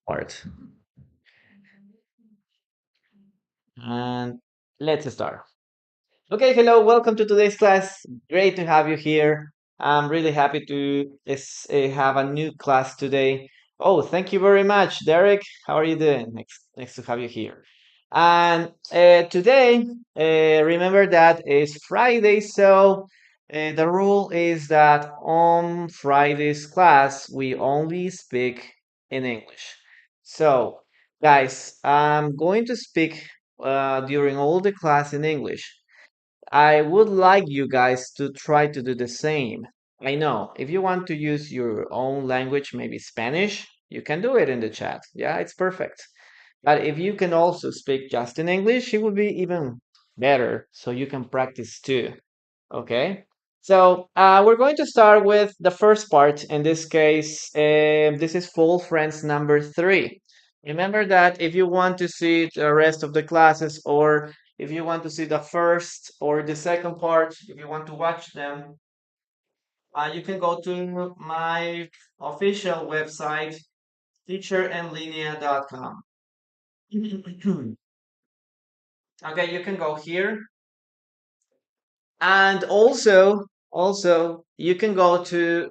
part. And let's start. Okay, hello, welcome to today's class. Great to have you here. I'm really happy to have a new class today. Oh, thank you very much, Derek. How are you doing? Next to have you here. And today, remember that it's Friday, so the rule is that on Friday's class we only speak in English. So, guys, I'm going to speak during all the class in English. I would like you guys to try to do the same. I know if you want to use your own language, maybe Spanish, you can do it in the chat. Yeah, it's perfect. But if you can also speak just in English, it would be even better so you can practice too. Okay? So we're going to start with the first part. In this case, this is full friends number 3. Remember that if you want to see the rest of the classes, or if you want to see the first or the second part, if you want to watch them, you can go to my official website, teacherenlinea.com. Okay, you can go here. And also you can go to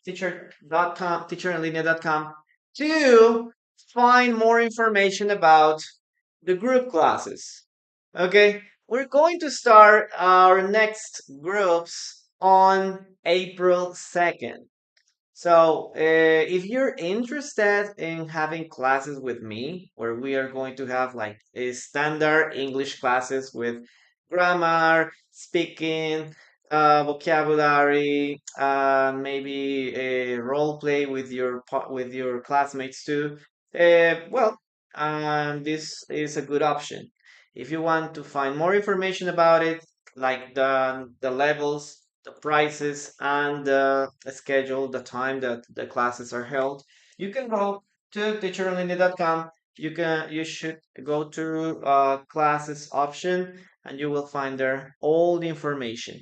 teacherenlinea.com to find more information about the group classes. Okay, we're going to start our next groups on April 2nd. So, if you're interested in having classes with me, where we are going to have like a standard English classes with grammar, speaking, vocabulary, maybe a role play with with your classmates too. Well, this is a good option. If you want to find more information about it, like the levels, the prices, and the schedule, the time that the classes are held, you can go to teacheronline.com. You should go to classes option, and you will find there all the information.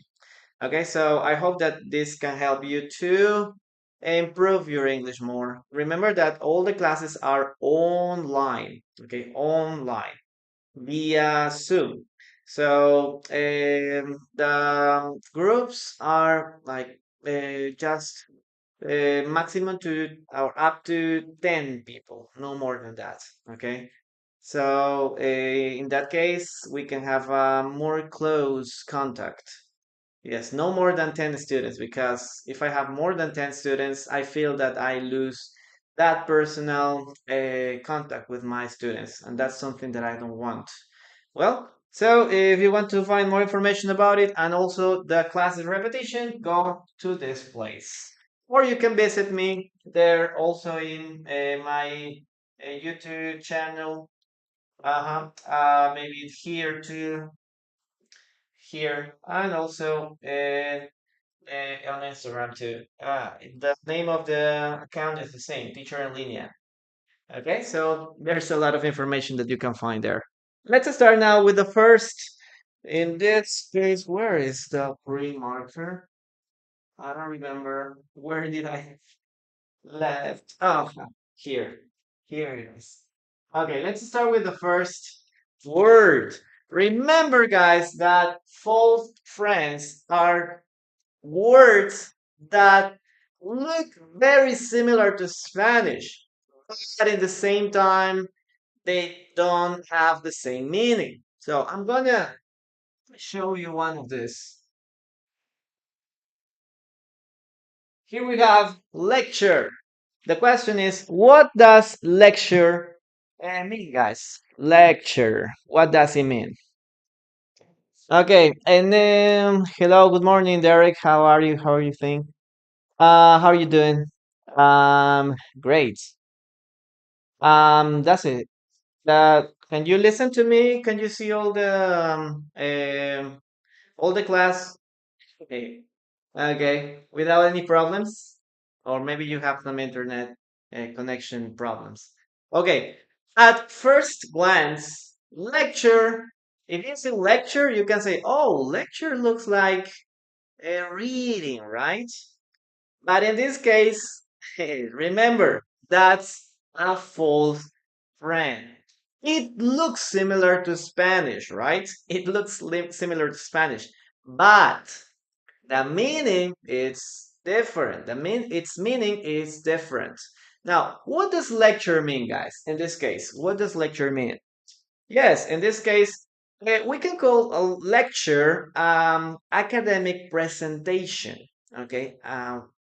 Okay, so I hope that this can help you to improve your English more. Remember that all the classes are online. Okay, online via Zoom. So the groups are like just maximum to or up to 10 people, no more than that. Okay. So in that case, we can have a more close contact. Yes, no more than 10 students, because if I have more than 10 students, I feel that I lose that personal contact with my students, and that's something that I don't want. Well, so if you want to find more information about it and also the classes repetition, go to this place. Or you can visit me there also in my YouTube channel. Maybe here too, here, and also on Instagram too. The name of the account is the same, Teacher in Linea. Okay, so there's a lot of information that you can find there. Let's start now with the first. In this case, where is the pre-marker? I don't remember. Where did I left? Oh, here. Here it is. Okay, let's start with the first word. Remember, guys, that false friends are words that look very similar to Spanish, but at the same time, they don't have the same meaning. So I'm gonna show you one of this. Here we have lecture. The question is, what does lecture mean, guys? Lecture. What does it mean? Okay, and then hello, good morning, Derek. How are you? How are you think? How are you doing? Great. That's it. Can you listen to me? Can you see all the class? Okay. Okay. Without any problems? Or maybe you have some internet connection problems. Okay. At first glance, lecture. If you see lecture, you can say, "Oh, lecture looks like a reading, right?" But in this case, remember, that's A false friend. It looks similar to Spanish, right? It looks similar to Spanish, but the meaning is different. Its meaning is different. Now, what does lecture mean, guys? In this case, what does lecture mean? Yes, in this case, we can call a lecture academic presentation. Okay,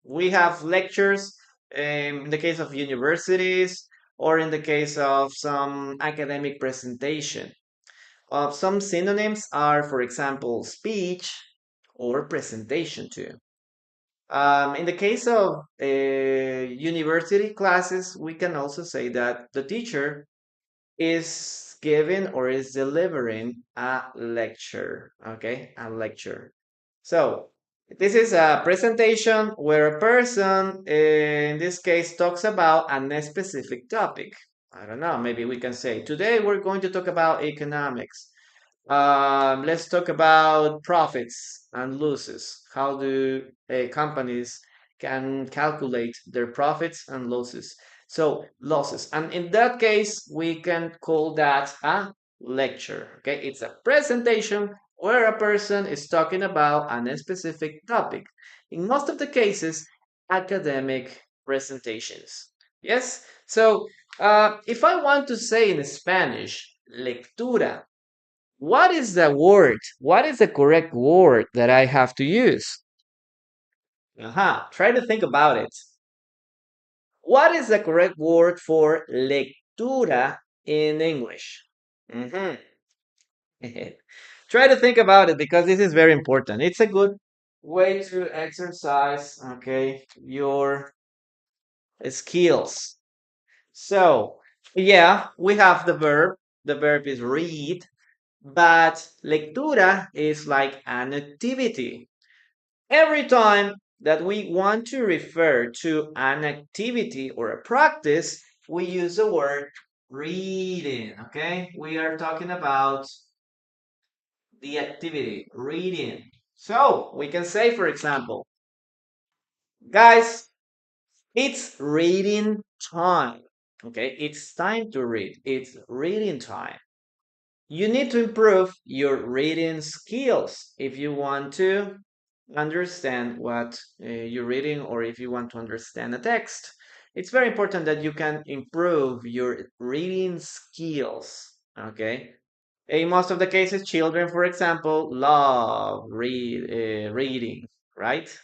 we have lectures in the case of universities or in the case of some academic presentation. Some synonyms are, for example, speech or presentation too. In the case of university classes, we can also say that the teacher is giving or is delivering a lecture. Okay, a lecture. So this is a presentation where a person, in this case, talks about a specific topic. I don't know, maybe we can say, today we're going to talk about economics. Let's talk about profits and losses. How do companies can calculate their profits and losses? So losses, and in that case, we can call that a lecture. Okay, it's a presentation where a person is talking about a specific topic. In most of the cases, academic presentations. Yes. So if I want to say in Spanish, lectura, what is the word? What is the correct word that I have to use? Try to think about it. What is the correct word for lectura in English? hmm Try to think about it because this is very important. It's a good way to exercise, okay, your skills. So, yeah, we have the verb. The verb is read, but lectura is like an activity. Every time that we want to refer to an activity or a practice, we use the word reading. Okay, we are talking about the activity reading. So we can say, for example, guys, it's reading time. Okay, it's time to read. It's reading time. You need to improve your reading skills if you want to understand what you're reading or if you want to understand a text. It's very important that you can improve your reading skills. Okay. In most of the cases, children, for example, love reading, right?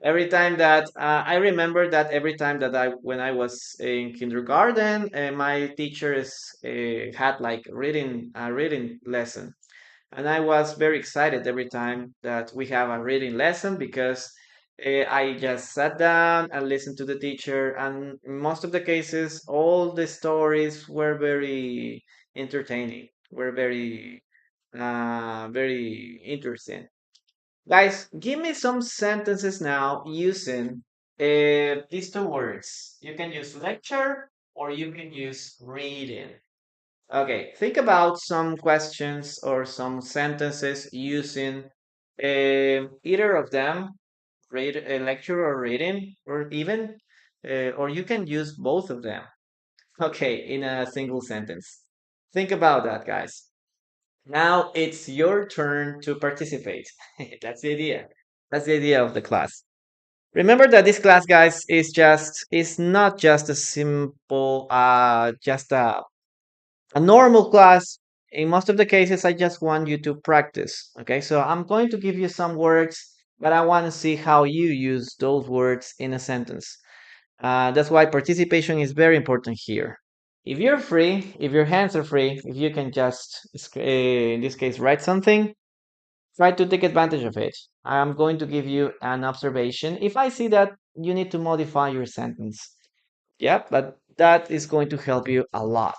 Every time that I remember that every time that when I was in kindergarten, my teachers had like reading a reading lesson, and I was very excited every time that we have a reading lesson because I just sat down and listened to the teacher, and in most of the cases, all the stories were very entertaining, were very interesting. Guys, give me some sentences now using these two words. You can use lecture or you can use reading. Okay, think about some questions or some sentences using either of them, read a lecture or reading, or even, or you can use both of them. Okay, in a single sentence. Think about that, guys. Now it's your turn to participate. That's the idea. That's the idea of the class. Remember that this class, guys, is not just a simple, just a normal class. In most of the cases, I just want you to practice. Okay, so I'm going to give you some words, but I want to see how you use those words in a sentence. That's why participation is very important here. If you're free, if your hands are free, if you can just, in this case, write something, try to take advantage of it. I'm going to give you an observation. If I see that you need to modify your sentence, yeah, but that is going to help you a lot.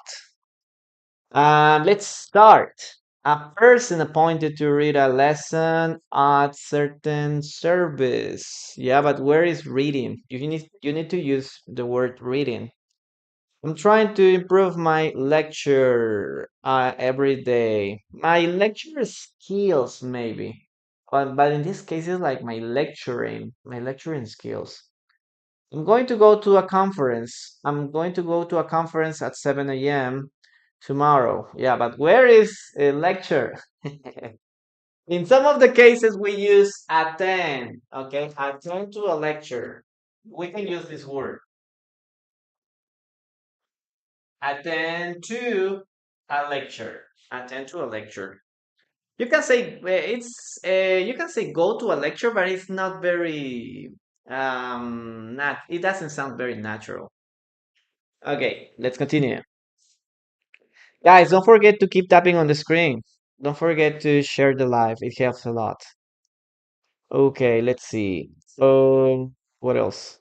Let's start. A person appointed to read a lesson at certain service. Yeah, but where is reading? You need to use the word reading. I'm trying to improve my lecture every day. My lecture skills, maybe. But in this case, it's like my lecturing skills. I'm going to go to a conference. I'm going to go to a conference at 7 a.m. tomorrow. Yeah, but where is a lecture? In some of the cases, we use attend. Okay, attend to a lecture. We can use this word, attend to a lecture. Attend to a lecture. You can say you can say go to a lecture, but it's not very not it doesn't sound very natural. Okay, let's continue. Guys, don't forget to keep tapping on the screen. Don't forget to share the live. It helps a lot. Okay, let's see. What else?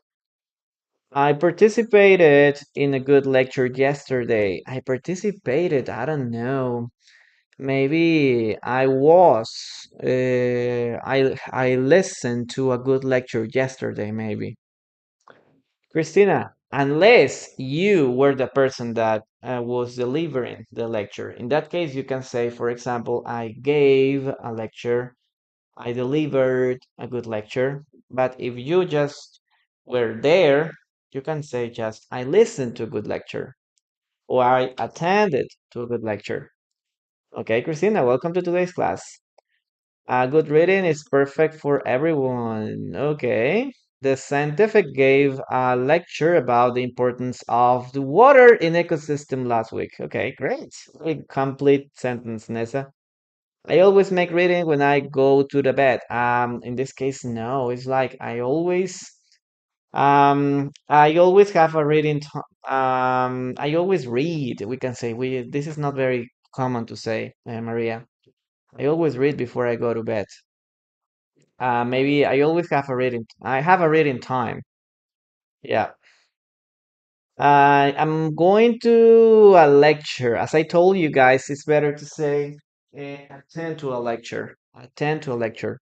I participated in a good lecture yesterday. I participated, I don't know. Maybe I was. I listened to a good lecture yesterday, maybe. Christina, unless you were the person that was delivering the lecture. In that case, you can say, for example, I gave a lecture, I delivered a good lecture. But if you just were there, you can say just, I listened to a good lecture or I attended to a good lecture. Okay, Christina, welcome to today's class. Good reading is perfect for everyone. Okay. The scientific gave a lecture about the importance of the water in ecosystem last week. Okay, great. A complete sentence, Nessa. I always make reading when I go to the bed. In this case, no. It's like I always have a reading I always read. We can say this is not very common to say, Maria. I always read before I go to bed. Maybe I always have a reading. I have a reading time. Yeah. I'm going to a lecture. As I told you guys, it's better to say attend to a lecture. Attend to a lecture.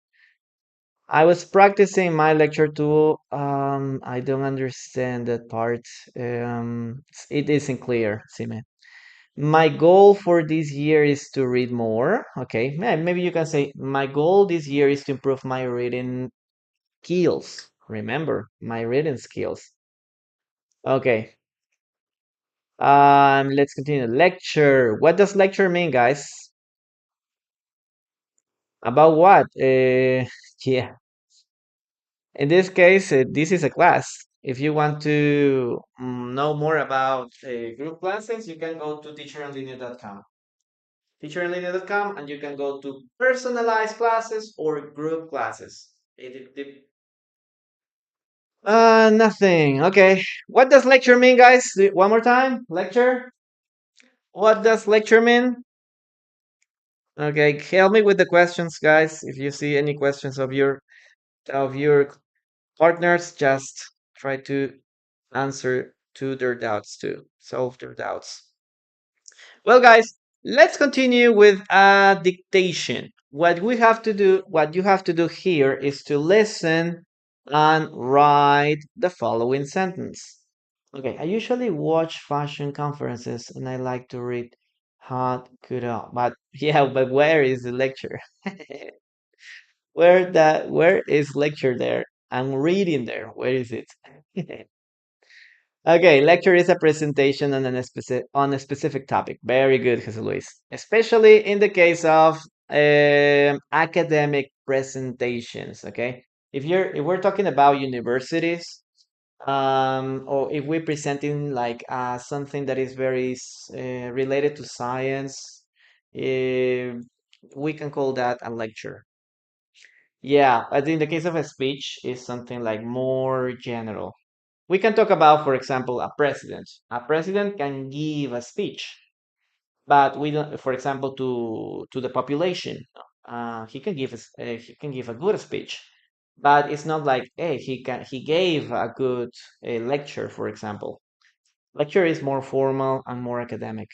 I was practicing my lecture too. I don't understand that part. It isn't clear, Sime. My goal for this year is to read more. Okay, maybe you can say my goal this year is to improve my reading skills. Remember, my reading skills. Okay. Let's continue. Lecture. What does lecture mean, guys? About what? Yeah. In this case, this is a class. If you want to know more about group classes, you can go to teacherenlinea.com. Teacherenlinea.com, and you can go to personalized classes or group classes. Nothing. Okay. What does lecture mean, guys? One more time. Lecture. What does lecture mean? Okay, help me with the questions, guys. If you see any questions of your partners, just try to answer to their doubts too. Solve their doubts. Well, guys, let's continue with a dictation. What you have to do here is to listen and write the following sentence. Okay, I usually watch fashion conferences and I like to read hot kudo. But yeah, but where is the lecture? Where is lecture there? I'm reading there. Where is it? Okay, lecture is a presentation on a specific topic. Very good, Jesus Luis. Especially in the case of academic presentations. Okay, if we're talking about universities, or if we're presenting like something that is very related to science, uh, we can call that a lecture. Yeah, but in the case of a speech, is something like more general. We can talk about, for example, a president. A president can give a speech, but we don't, for example, to the population, he can give a good speech, but it's not like, hey, he gave a good lecture, for example. Lecture is more formal and more academic.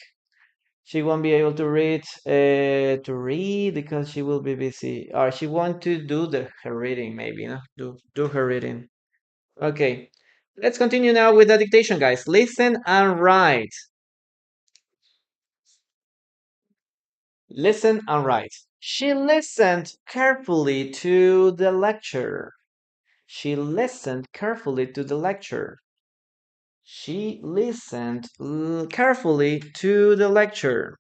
She won't be able to read because she will be busy, or she want to do her reading, maybe, do her reading. Okay, let's continue now with the dictation, guys. Listen and write. Listen and write. She listened carefully to the lecture. She listened carefully to the lecture. She listened carefully to the lecture.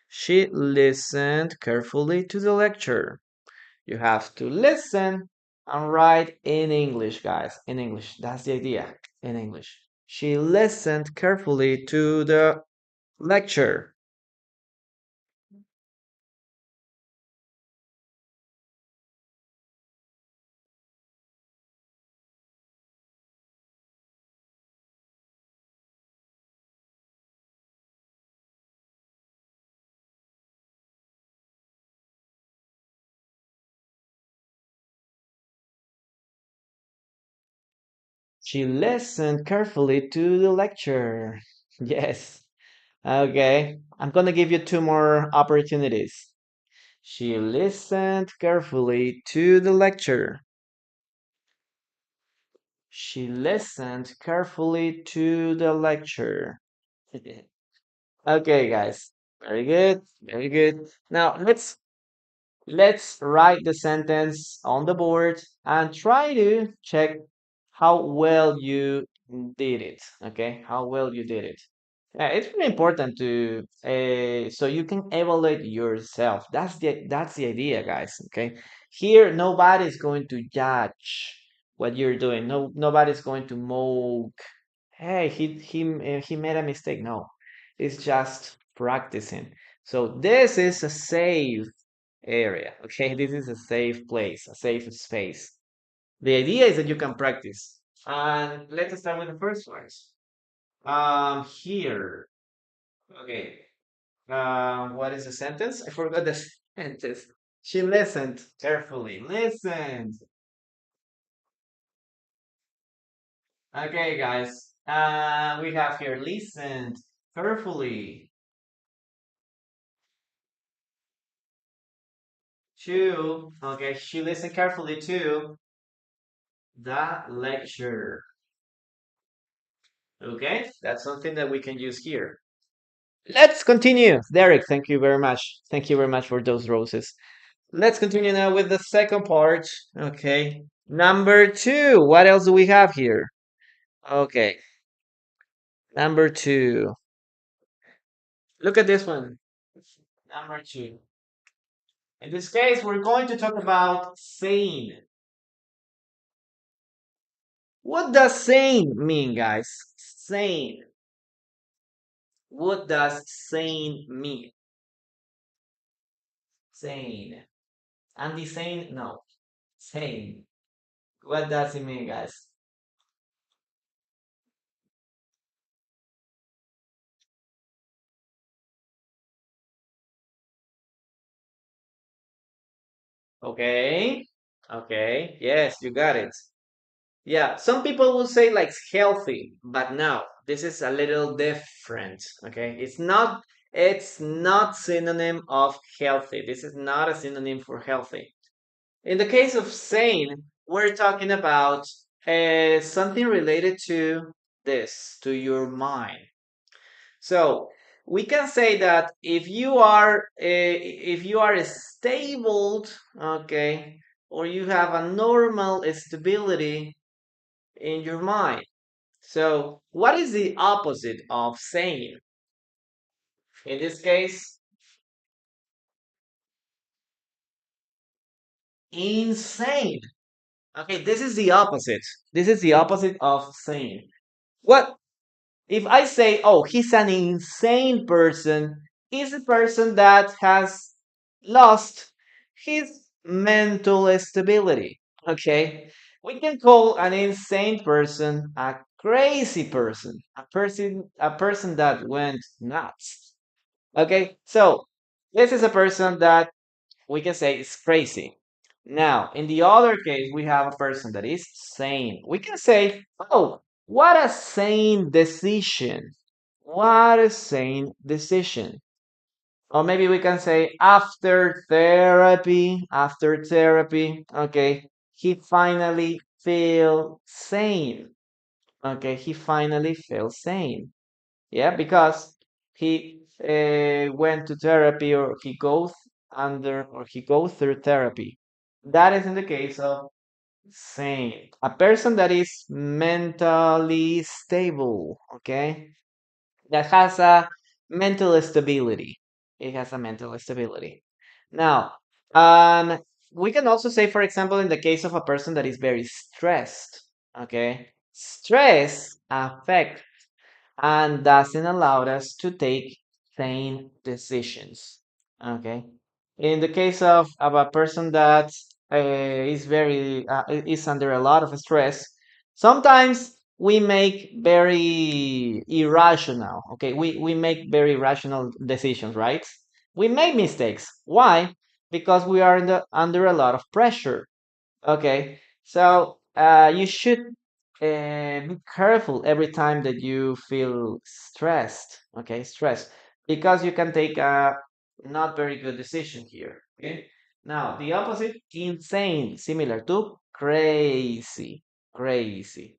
She listened carefully to the lecture. You have to listen and write in English, guys. In English. That's the idea. In English. She listened carefully to the lecture. She listened carefully to the lecture. Yes. Okay. I'm gonna give you two more opportunities. She listened carefully to the lecture. She listened carefully to the lecture. Okay, guys. Very good. Very good. Now let's write the sentence on the board and try to check how well you did it. Okay, how well you did it. It's very important to so you can evaluate yourself. That's the idea, guys. Okay, here nobody's going to judge what you're doing. Nobody's going to mock. Hey, he made a mistake. No, it's just practicing. So this is a safe area. Okay, this is a safe place, a safe space. The idea is that you can practice. And let's start with the first ones. Here. Okay. What is the sentence? I forgot the sentence. She listened carefully. Listened. Okay, guys. We have here listened carefully to. Okay, she listened carefully to the lecture. Okay, that's something that we can use here. Let's continue. Derek, thank you very much. Thank you very much for those roses. Let's continue now with the second part. Okay. Number two. What else do we have here? Okay. Number two. Look at this one. Number two. In this case, we're going to talk about sane. What does sane mean, guys? Sane. What does sane mean? Sane. Andy sane? No. Sane. What does it mean, guys? Okay. Okay. Yes, you got it. Yeah, some people will say like healthy, but no, this is a little different. Okay, it's not synonym of healthy. This is not a synonym for healthy. In the case of sane, we're talking about something related to this, to your mind. So we can say that if you are stable, okay, or you have a normal stability in your mind. So, what is the opposite of sane? In this case, insane. Okay, this is the opposite. This is the opposite of sane. What if I say, oh, he's an insane person? Is a person that has lost his mental stability. Okay, we can call an insane person a crazy person, a person that went nuts. Okay, so this is a person that we can say is crazy. Now, in the other case, we have a person that is sane. We can say, oh, what a sane decision. What a sane decision. Or maybe we can say, after therapy, okay, he finally feels sane. Okay, he finally feels sane. Yeah, because he went to therapy or he goes through therapy. That is in the case of Sane. A person that is mentally stable, okay? That has a mental stability. It has a mental stability. Now, um, we can also say, for example, in the case of a person that is very stressed, okay? Stress affects and doesn't allow us to take sane decisions. Okay. In the case of a person that is under a lot of stress, sometimes we make very irrational. Okay, we make very rational decisions, right? We make mistakes. Why? Because we are under a lot of pressure. Okay, so you should be careful every time that you feel stressed. Okay, stressed because you can take a not very good decision here. Okay, now the opposite, insane, similar to crazy, crazy.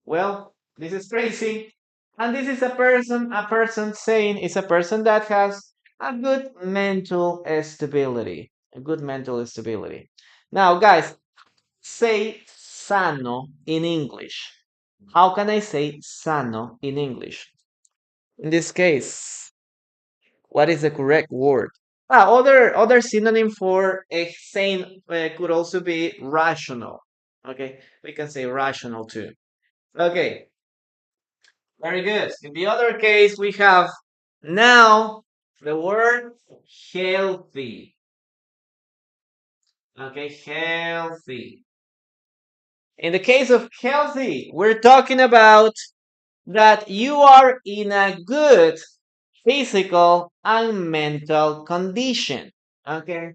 Well, this is crazy, and this is a person. A person sane is a person that has a good mental stability. A good mental stability. Now, guys, say sano in English. How can I say sano in English? In this case, what is the correct word? Other synonym for a sane could also be rational. Okay, we can say rational too. Okay, very good. In the other case, we have now the word healthy. Okay, healthy. In the case of healthy, we're talking about that you are in a good physical and mental condition. Okay?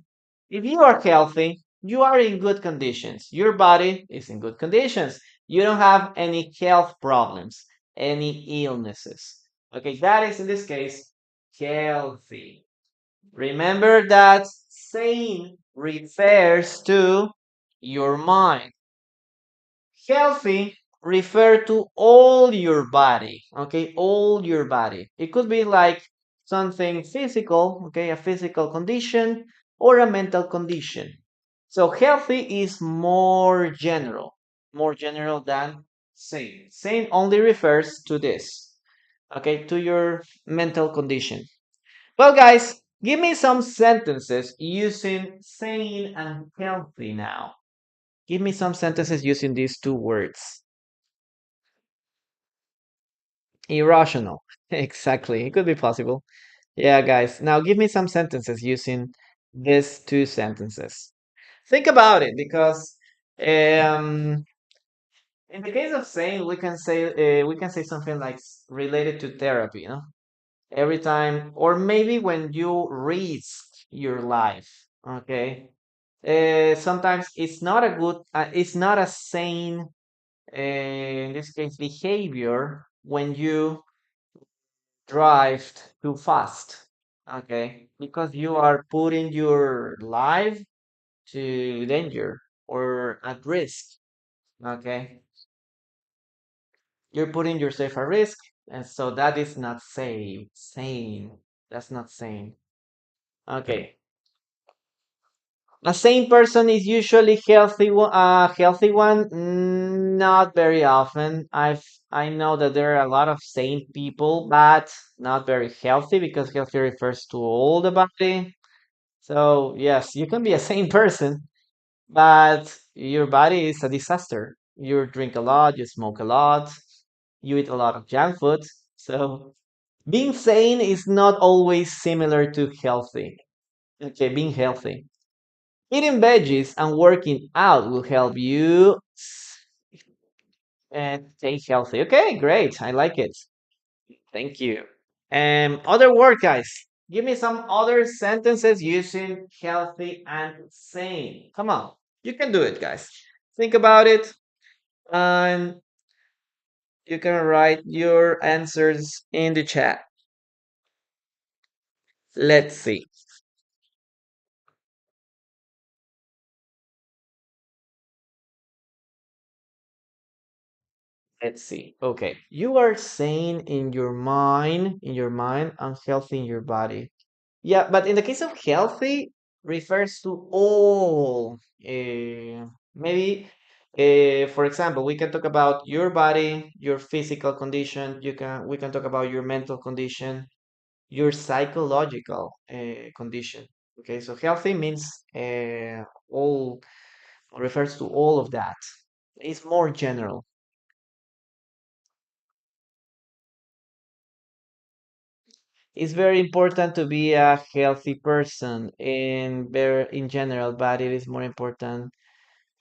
If you are healthy, you are in good conditions. Your body is in good conditions. You don't have any health problems, any illnesses. Okay, that is in this case healthy. Remember that sane refers to your mind. Healthy refer to all your body, okay? All your body. It could be like something physical, okay? A physical condition or a mental condition. So healthy is more general than sane. Sane only refers to this, okay? To your mental condition. Well, guys, give me some sentences using sane and healthy now. Give me some sentences using these two words. Irrational. Exactly. It could be possible. Yeah, guys. Now give me some sentences using these two sentences. Think about it because um, in the case of saying, we can say something like related to therapy, you know? Every time, or maybe when you risk your life, okay? Sometimes it's not a sane, in this case, behavior when you drive too fast, okay? Because you are putting your life to danger or at risk, okay? You're putting yourself at risk, and so that is not sane. That's not sane. Okay. A sane person is usually healthy one. Not very often. I know that there are a lot of sane people, but not very healthy because healthy refers to all the body. So yes, you can be a sane person, but your body is a disaster. You drink a lot, you smoke a lot, you eat a lot of junk food. So being sane is not always similar to healthy. Okay, being healthy. Eating veggies and working out will help you stay healthy. Okay, great. I like it. Thank you. Other word, guys. Give me some other sentences using healthy and sane. Come on. You can do it, guys. Think about it and you can write your answers in the chat. Let's see. Let's see. Okay. You are sane in your mind, and healthy in your body. Yeah, but in the case of healthy, refers to all. Maybe. For example, we can talk about your body, your physical condition. We can talk about your mental condition, your psychological condition. Okay, so healthy means all refers to all of that. It's more general. It's very important to be a healthy person in general, but it is more important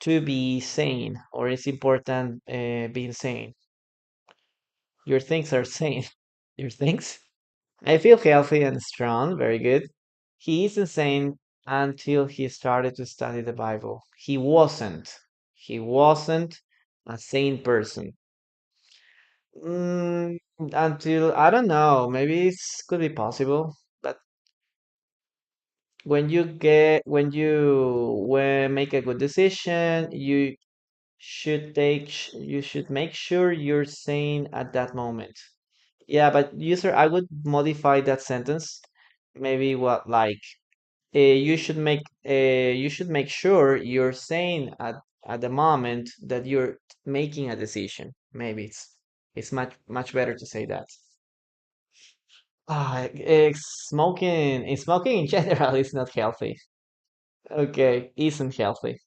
to be sane, or it's important being sane. Your things are sane. Your things? I feel healthy and strong. Very good. He is insane until he started to study the Bible. He wasn't. He wasn't a sane person. Until I don't know. Maybe it could be possible. But when make a good decision, you should make sure you're sane at that moment. Yeah, but user, I would modify that sentence. Maybe what like you should make sure you're sane at the moment that you're making a decision. Maybe it's much better to say that. Smoking in general is not healthy. Okay, isn't healthy.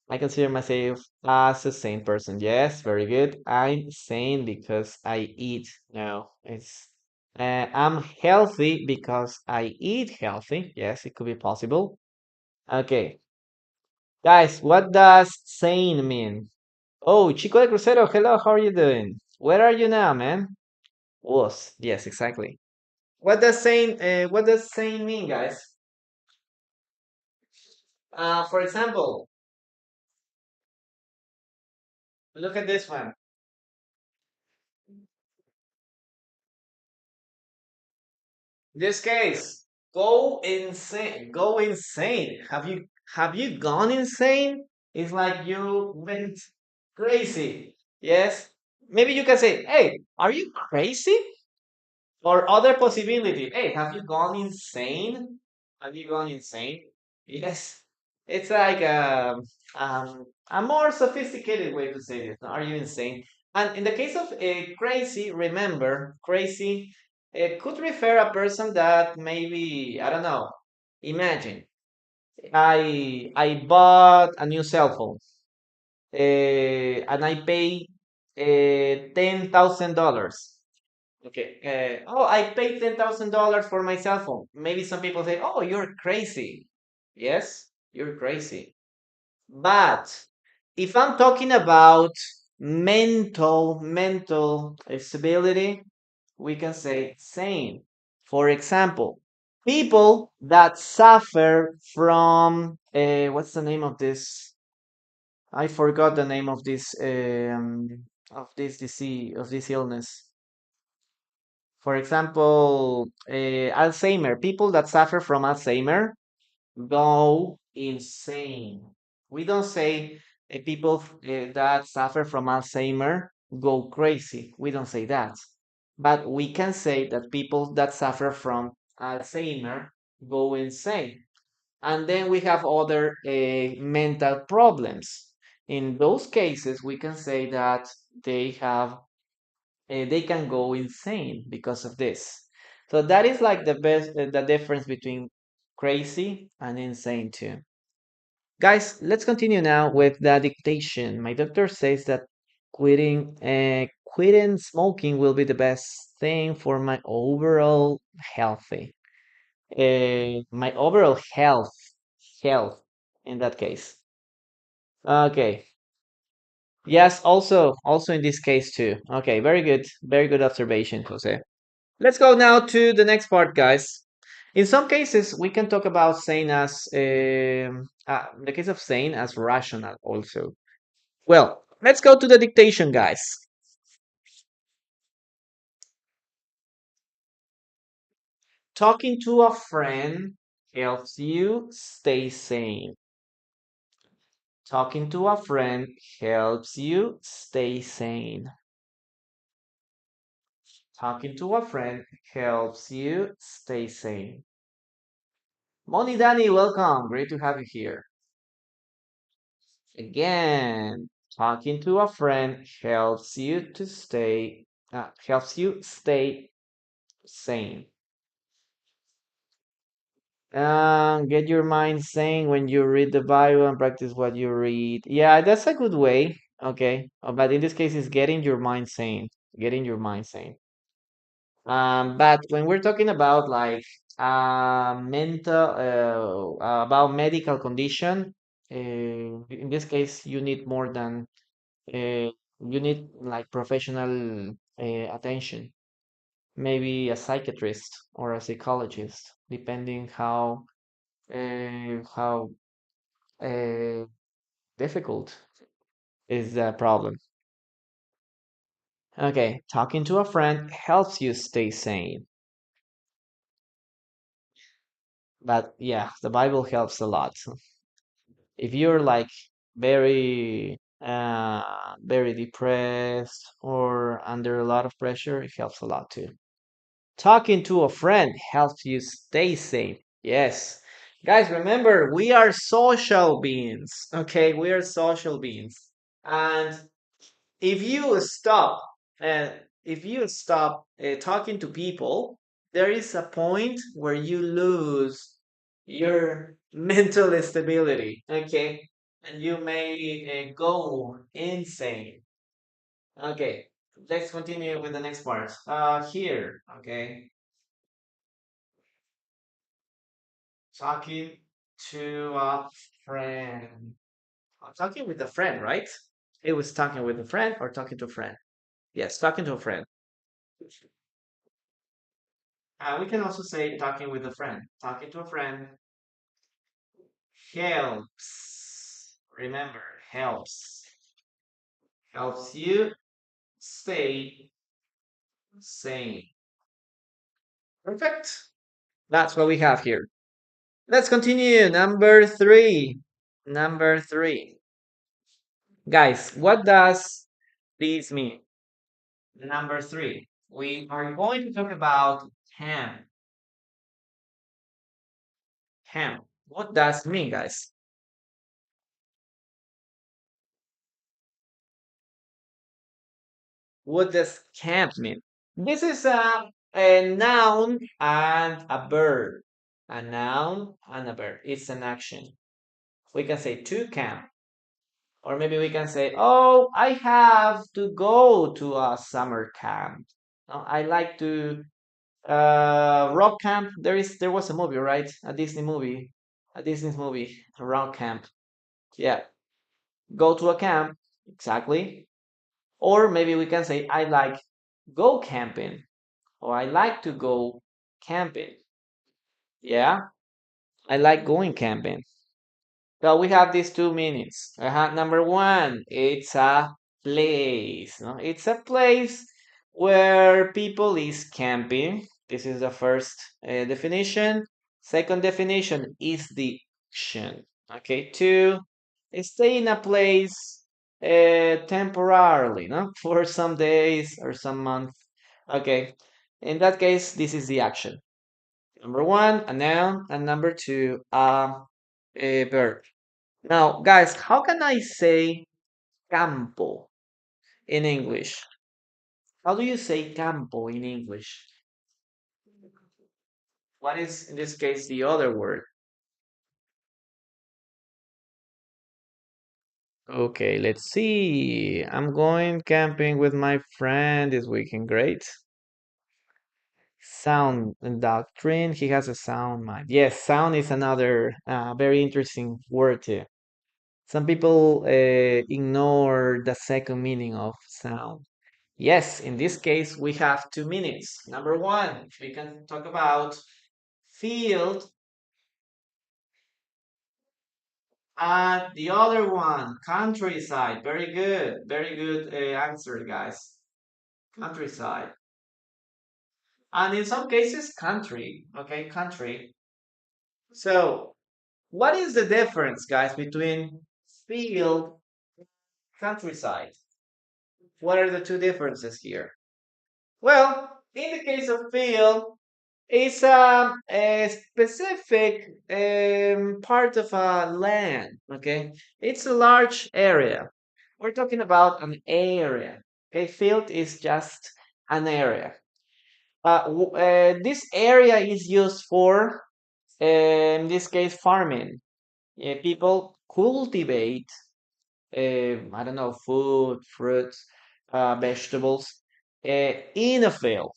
I consider myself as a sane person. Yes, very good. I'm sane because I eat. No, it's I'm healthy because I eat healthy. Yes, it could be possible. Okay, guys, what does sane mean? Oh, Chico de Crucero, hello, how are you doing? Where are you now, man? Was, yes, exactly. What does sane mean, guys? For example, look at this one. This case, go insane. Go insane. Have you gone insane? It's like you went crazy. Yes. Maybe you can say, "Hey, are you crazy?" Or other possibility. Hey, have you gone insane? Have you gone insane? Yes. It's like a more sophisticated way to say this. Are you insane? And in the case of crazy, remember, crazy could refer a person that maybe, I don't know, imagine I bought a new cell phone and I pay $10,000. Okay. Oh, I paid $10,000 for my cell phone. Maybe some people say, "Oh, you're crazy." Yes, you're crazy. But if I'm talking about mental stability, we can say sane. For example, people that suffer from what's the name of this? I forgot the name of this disease of this illness. For example, Alzheimer. People that suffer from Alzheimer go insane. We don't say people that suffer from Alzheimer go crazy. We don't say that. But we can say that people that suffer from Alzheimer go insane. And then we have other mental problems. In those cases, we can say that they can go insane because of this. So that is like the difference between crazy and insane too. Guys, let's continue now with the dictation. My doctor says that quitting smoking will be the best thing for my overall healthy. My overall health in that case. Okay. Yes, also in this case too. Okay, very good observation, Jose. Let's go now to the next part, guys. In some cases, we can talk about sane as, the case of sane as rational also. Well, let's go to the dictation, guys. Talking to a friend helps you stay sane. Talking to a friend helps you stay sane. Talking to a friend helps you stay sane. Moni Danny, welcome. Great to have you here. Again. Talking to a friend helps you stay sane. Get your mind sane when you read the Bible and practice what you read. Yeah, that's a good way. Okay. But in this case, it's getting your mind sane. Getting your mind sane. But when we're talking about like about medical condition, in this case, you need more than you need like professional attention. Maybe a psychiatrist or a psychologist, depending how uh, difficult is the problem. Okay, talking to a friend helps you stay sane. But yeah, the Bible helps a lot. If you're like very depressed or under a lot of pressure, it helps a lot too. Talking to a friend helps you stay safe. Yes. Guys, remember, we are social beings. Okay, we are social beings. And if you stop, uh, talking to people, there is a point where you lose your mental stability. Okay, and you may go insane. Okay, let's continue with the next part. Here, okay, talking to a friend. Talking with a friend, right? It was talking with a friend or talking to a friend. Yes, talking to a friend. We can also say talking with a friend. Talking to a friend helps. Remember, helps. Helps you stay sane. Perfect. That's what we have here. Let's continue. Number three. Number three. Guys, what does this mean? Number three. We are going to talk about ham. Ham. What does mean, guys? What does camp mean? This is a noun and a verb. A noun and a verb. It's an action. We can say to camp. Or maybe we can say, oh, I have to go to a summer camp. I like to rock camp. There was a movie, right? A Disney movie, rock camp. Yeah, go to a camp. Exactly. Or maybe we can say, I like go camping. Or I like to go camping. Yeah, I like going camping. So we have these two meanings. Number one, it's a place. No? It's a place where people is camping. This is the first definition. Second definition is the action. Okay, two, stay in a place temporarily, no, for some days or some months. Okay, in that case, this is the action. Number one, a noun, and number two, a verb. Now, guys, how can I say campo in English? How do you say campo in English? What is, in this case, the other word? Okay, let's see. I'm going camping with my friend this weekend. Great. Sound doctrine. He has a sound mind. Yes, sound is another very interesting word too. Some people ignore the second meaning of sound. Yes, in this case, we have 2 minutes. Number one, we can talk about field, and the other one, countryside. Very good answer, guys. Countryside. And in some cases, country. Okay, country. So, what is the difference, guys, between field, countryside? What are the two differences here? Well, in the case of field, it's a specific part of a land, okay? It's a large area. We're talking about an area. A field is just an area. This area is used for, in this case, farming. People cultivate, I don't know, food, fruits, vegetables, in a field.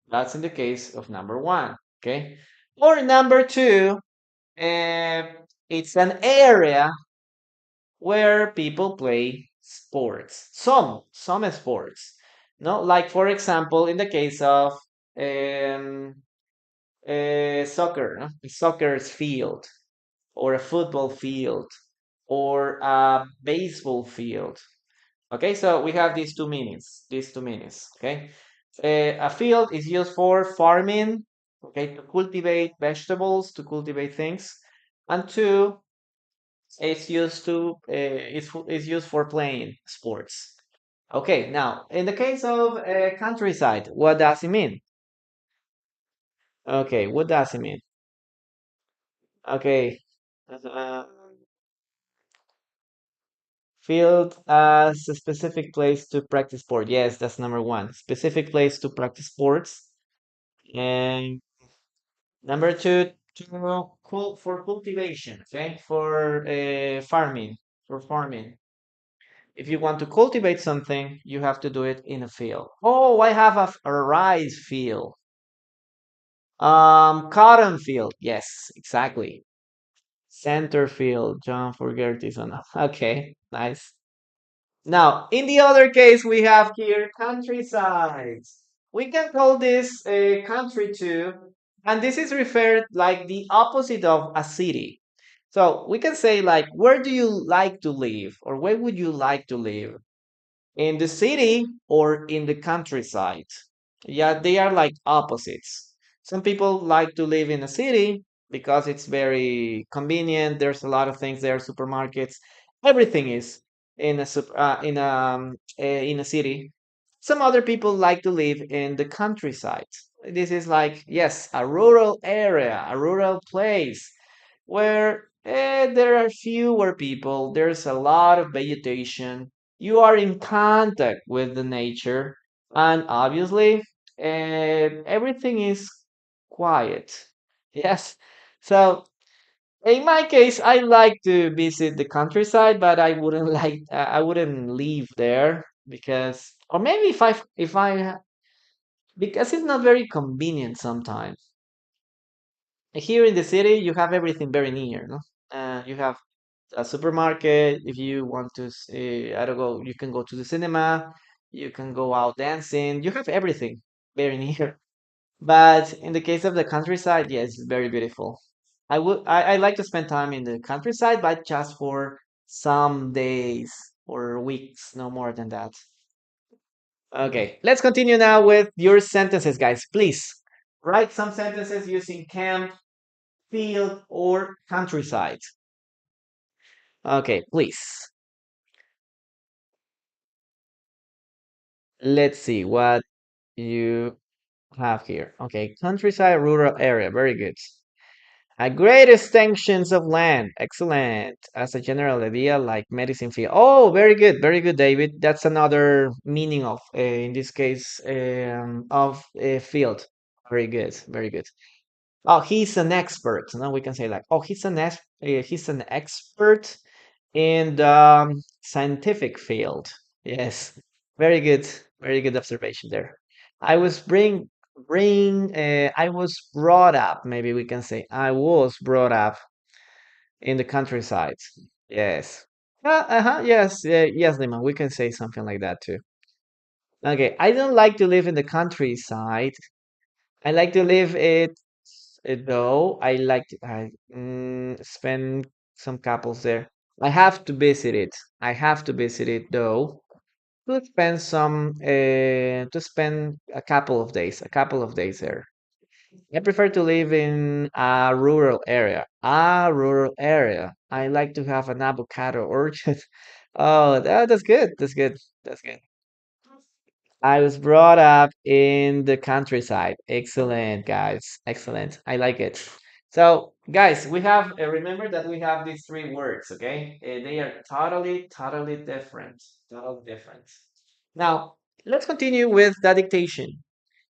That's in the case of number one. Okay. Or number two, uh, it's an area where people play sports. Some sports. No, like for example, in the case of um, soccer, no? A soccer's field, or a football field, or a baseball field. Okay, so we have these two meanings. These two meanings. Okay, a field is used for farming. Okay, to cultivate vegetables, to cultivate things, and two, it's used for playing sports. Okay, now in the case of countryside, what does it mean? Okay, what does it mean? Okay, uh, field as a specific place to practice sport. Yes, that's number one. Specific place to practice sports. And number two, for cultivation. Okay, for farming. For farming. If you want to cultivate something, you have to do it in a field. Oh, I have a rice field. Cotton field. Yes, exactly. Center field. John forget this one. Okay, nice. Now, in the other case, we have here countrysides. We can call this a country too, and this is referred like the opposite of a city. So we can say like, where do you like to live, or where would you like to live? In the city or in the countryside. Yeah, they are like opposites. Some people like to live in a city because it's very convenient. There's a lot of things there, supermarkets, everything is in a city. Some other people like to live in the countryside. This is like, yes, a rural area, a rural place where there are fewer people, there's a lot of vegetation, you are in contact with the nature, and obviously, everything is quiet. Yes. So, in my case, I like to visit the countryside, but I wouldn't I wouldn't live there because, or maybe because it's not very convenient sometimes. Here in the city, you have everything very near, no? You have a supermarket. If you want to, I don't go, you can go to the cinema, you can go out dancing. You have everything very near. But in the case of the countryside, yes, it's very beautiful. I like to spend time in the countryside, but just for some days or weeks, no more than that. Okay, let's continue now with your sentences, guys. Please write some sentences using camp, field, or countryside. Okay, please. Let's see what you have here. Okay, countryside, rural area. Very good. A great extensions of land. Excellent. As a general idea, like medicine field. Oh, very good, David. That's another meaning of, in this case, of a field. Very good, very good. Oh, he's an expert. Now we can say like, oh, he's an expert in the scientific field. Yes, very good observation there. I was I was brought up. Maybe we can say I was brought up in the countryside. Yes. Yes. Yes, Lima. We can say something like that too. Okay. I don't like to live in the countryside. I like to live it though. I like to spend some couples there. I have to visit it. I have to visit it though. To spend a couple of days there. I prefer to live in a rural area. A rural area. I like to have an avocado orchard. Oh, that's good. That's good. That's good. I was brought up in the countryside. Excellent, guys. Excellent. I like it. So, guys, we have remember that we have these three words, okay? They are totally different. Total difference. Now, let's continue with the dictation.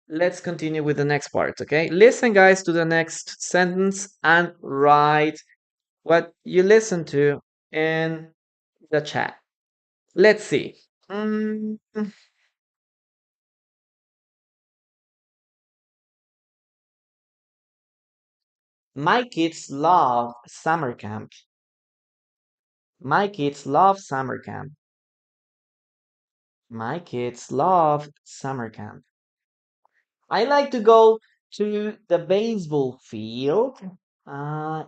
Let's continue with the next part, okay? Listen, guys, to the next sentence and write what you listen to in the chat. Let's see. Mm, my kids love summer camp. My kids love summer camp. My kids love summer camp. I like to go to the baseball field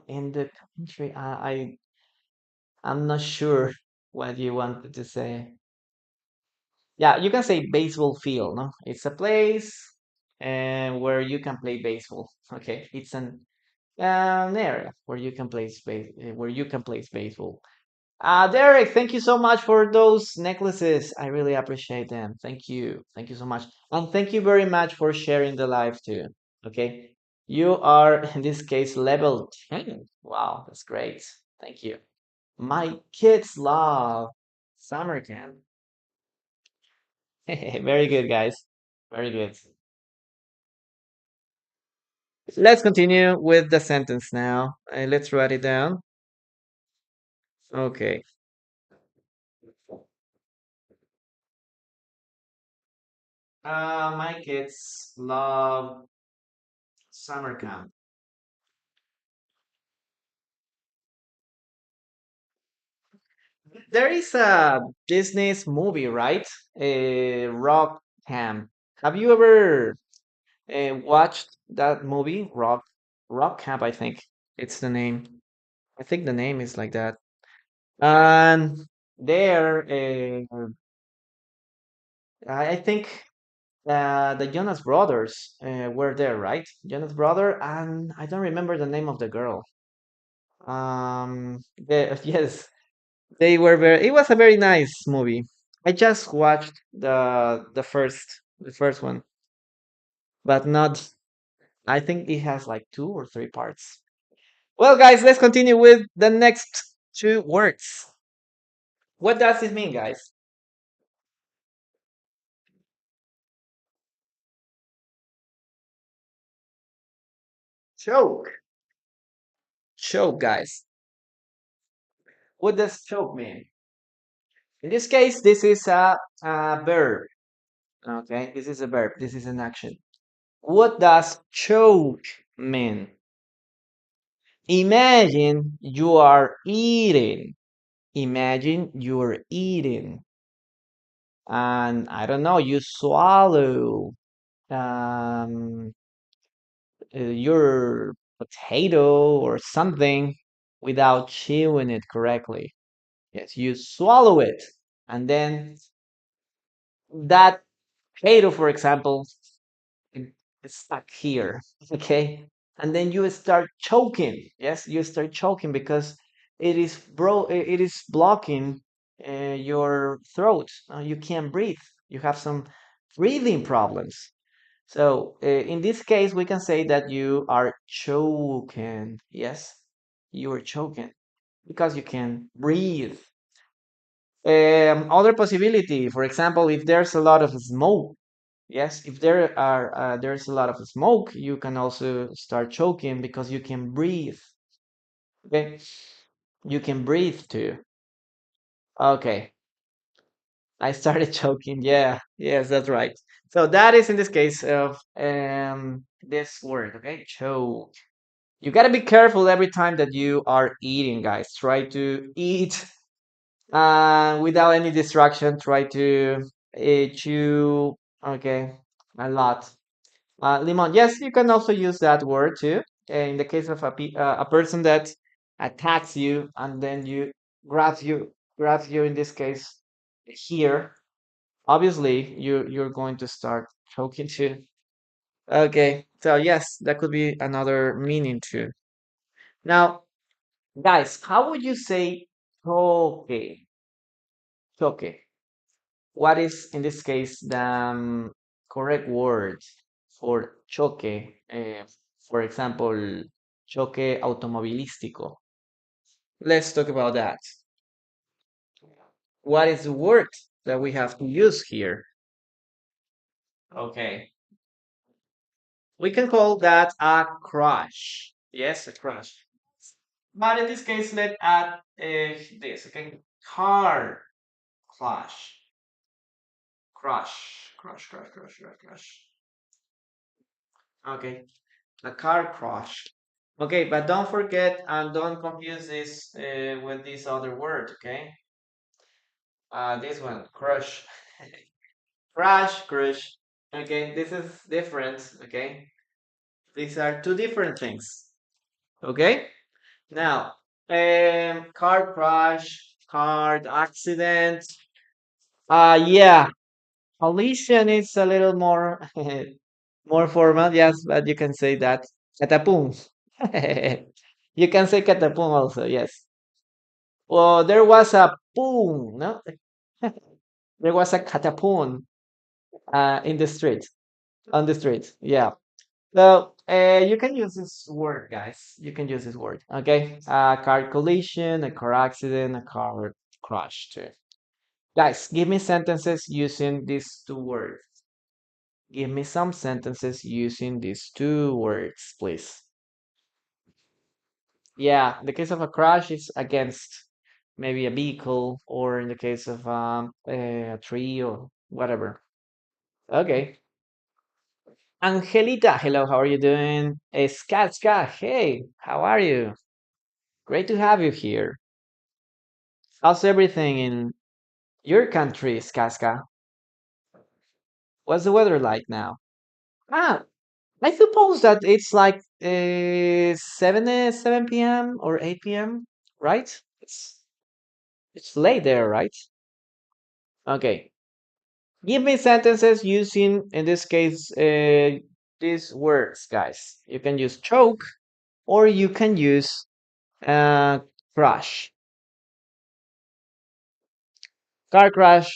in the country. I'm not sure what you wanted to say. Yeah, you can say baseball field, no? It's a place and where you can play baseball. Okay, it's an area where you can play where you can play baseball. Derek, thank you so much for those necklaces. I really appreciate them. Thank you so much, and thank you very much for sharing the live too. Okay, you are in this case level 10. Wow, that's great. Thank you. My kids love summer camp. Very good, guys. Very good. Let's continue with the sentence now. Let's write it down. Okay. My kids love summer camp. There is a Disney's movie, right? Rock Camp. Have you ever watched that movie? Rock Camp, I think it's the name. I think the name is like that. And there, I think the Jonas Brothers were there, right? Jonas Brother, and I don't remember the name of the girl. Yes, they were very. It was a very nice movie. I just watched the first one, but not. I think it has like two or three parts. Well, guys, let's continue with the next two words. What does it mean, guys? Choke. Choke, guys. What does choke mean? In this case, this is a verb. Okay, this is a verb. This is an action. What does choke mean? Imagine you are eating. Imagine you're eating, and I don't know, you swallow um, your potato or something without chewing it correctly. Yes, you swallow it, and then that potato, for example, it's stuck here, okay? And then you start choking. Yes, you start choking because it is blocking your throat. You can't breathe. You have some breathing problems. So in this case, we can say that you are choking. Yes, you are choking because you can breathe. Other possibility, for example, if there's a lot of smoke. Yes, if there's a lot of smoke, you can also start choking because you can breathe. Okay, you can breathe too. Okay, I started choking. Yeah, yes, that's right. So that is in this case of this word. Okay, choke. You gotta be careful every time that you are eating, guys. Try to eat without any distraction. Try to chew. Okay, a lot. Limon. Yes, you can also use that word too. In the case of a person that attacks you and then grabs you in this case here. Obviously, you're going to start choking too. Okay, so yes, that could be another meaning too. Now, guys, how would you say choke? Choke. What is in this case the correct word for choque? For example, choque automovilístico. Let's talk about that. What is the word? that we have to use here. Okay. We can call that a crush. Yes, a crush. But in this case, let's add this. Okay. Car crush. Crush. Crush, crush, crush, crush, crush. Okay. A car crush. Okay, but don't forget and don't confuse this with this other word, okay? This one, crush. Crush, crush. Okay, this is different, okay? These are two different things, okay? Now, car crash, car accident. Yeah, collision is a little more more formal, yes, but you can say that. Catapum. You can say catapum also, yes. Well, there was a boom, no? There was a catapum in the street, on the street. Yeah. So you can use this word, guys. You can use this word. Okay. A car collision, a car accident, a car crash too. Guys, give me sentences using these two words. Give me some sentences using these two words, please. Yeah, in the case of a crash, it's against maybe a vehicle, or in the case of a tree or whatever. Okay. Angelita, hello, how are you doing? Skatska, hey, how are you? Great to have you here. How's everything in your country, Skaska? What's the weather like now? Ah, I suppose that it's like 7 p.m. or 8 p.m., right? It's late there, right? Okay. Give me sentences using, in this case, these words, guys. You can use choke or you can use uh, crash. Car crash